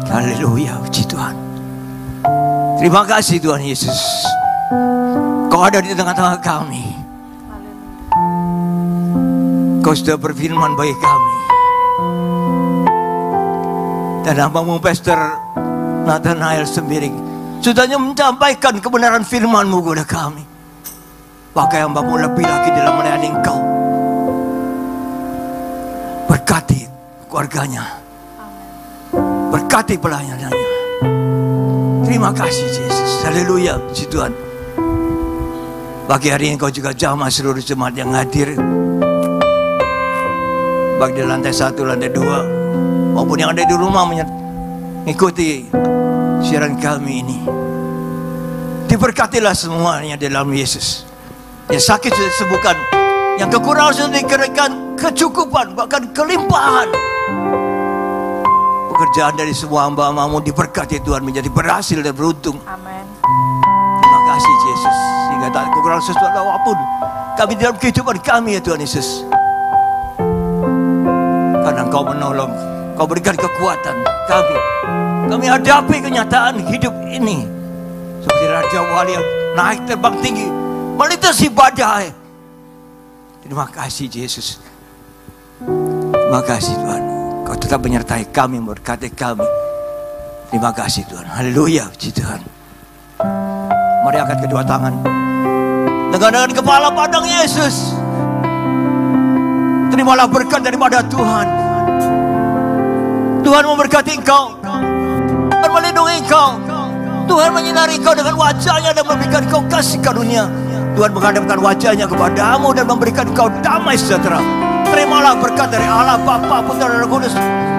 Speaker 6: Haleluya, puji Tuhan. Terima kasih Tuhan Yesus. Kau ada di tengah-tengah kami. Kau sudah berfirman bagi kami. Dan hambamu Pastor Nathanael Sembiring sudahnya menyampaikan kebenaran firman-Mu kepada kami. Pakai hambamu lebih lagi dalam melayani Engkau. Berkati keluarganya. Berkati pelayanannya. Terima kasih Yesus. Haleluya, puji Tuhan. Pagi hari ini Kau juga jamah seluruh jemaat yang hadir, baik di lantai 1, lantai 2, maupun yang ada di rumah mengikuti siaran kami ini. Diberkatilah semuanya dalam Yesus. Yang sakit sudah disembuhkan, yang kekurangan sudah diberikan kecukupan, bahkan kelimpahan. Pekerjaan dari semua hamba-Mu diberkati Tuhan, menjadi berhasil dan beruntung.
Speaker 3: Amin.
Speaker 6: Terima kasih Yesus, sehingga tak kekurangan sesuatu apapun kami dalam kehidupan kami ya Tuhan Yesus. Karena Engkau menolong, Kau berikan kekuatan kami. Kami hadapi kenyataan hidup ini seperti Raja Wali yang naik terbang tinggi melintasi badai. Terima kasih Yesus. Terima kasih Tuhan. Kau tetap menyertai kami, memberkati kami. Terima kasih Tuhan. Haleluya, puji Tuhan. Mari angkat kedua tangan. Dengan kepala pandang Yesus. Terimalah berkat daripada Tuhan. Tuhan memberkati engkau. Tuhan melindungi engkau. Tuhan menyinari engkau dengan wajahnya dan memberikan engkau kasih karunia. Tuhan menghadapkan wajahnya kepadamu dan memberikan engkau damai sejahtera. Terimalah berkat dari Allah Bapa, Putra dan Roh Kudus.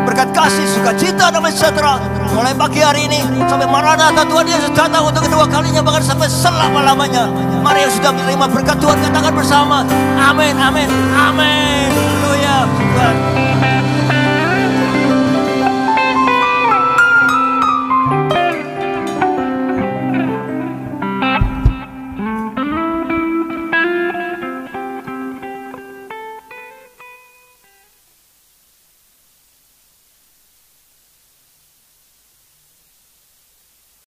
Speaker 6: Berkat kasih, sukacita, damai sejahtera mulai pagi hari ini sampai Maranatha Tuhan Yesus datang untuk kedua kalinya, bahkan sampai selama-lamanya. Mari yang sudah menerima berkat Tuhan katakan bersama, amin, amin, amin. Haleluya, Tuhan.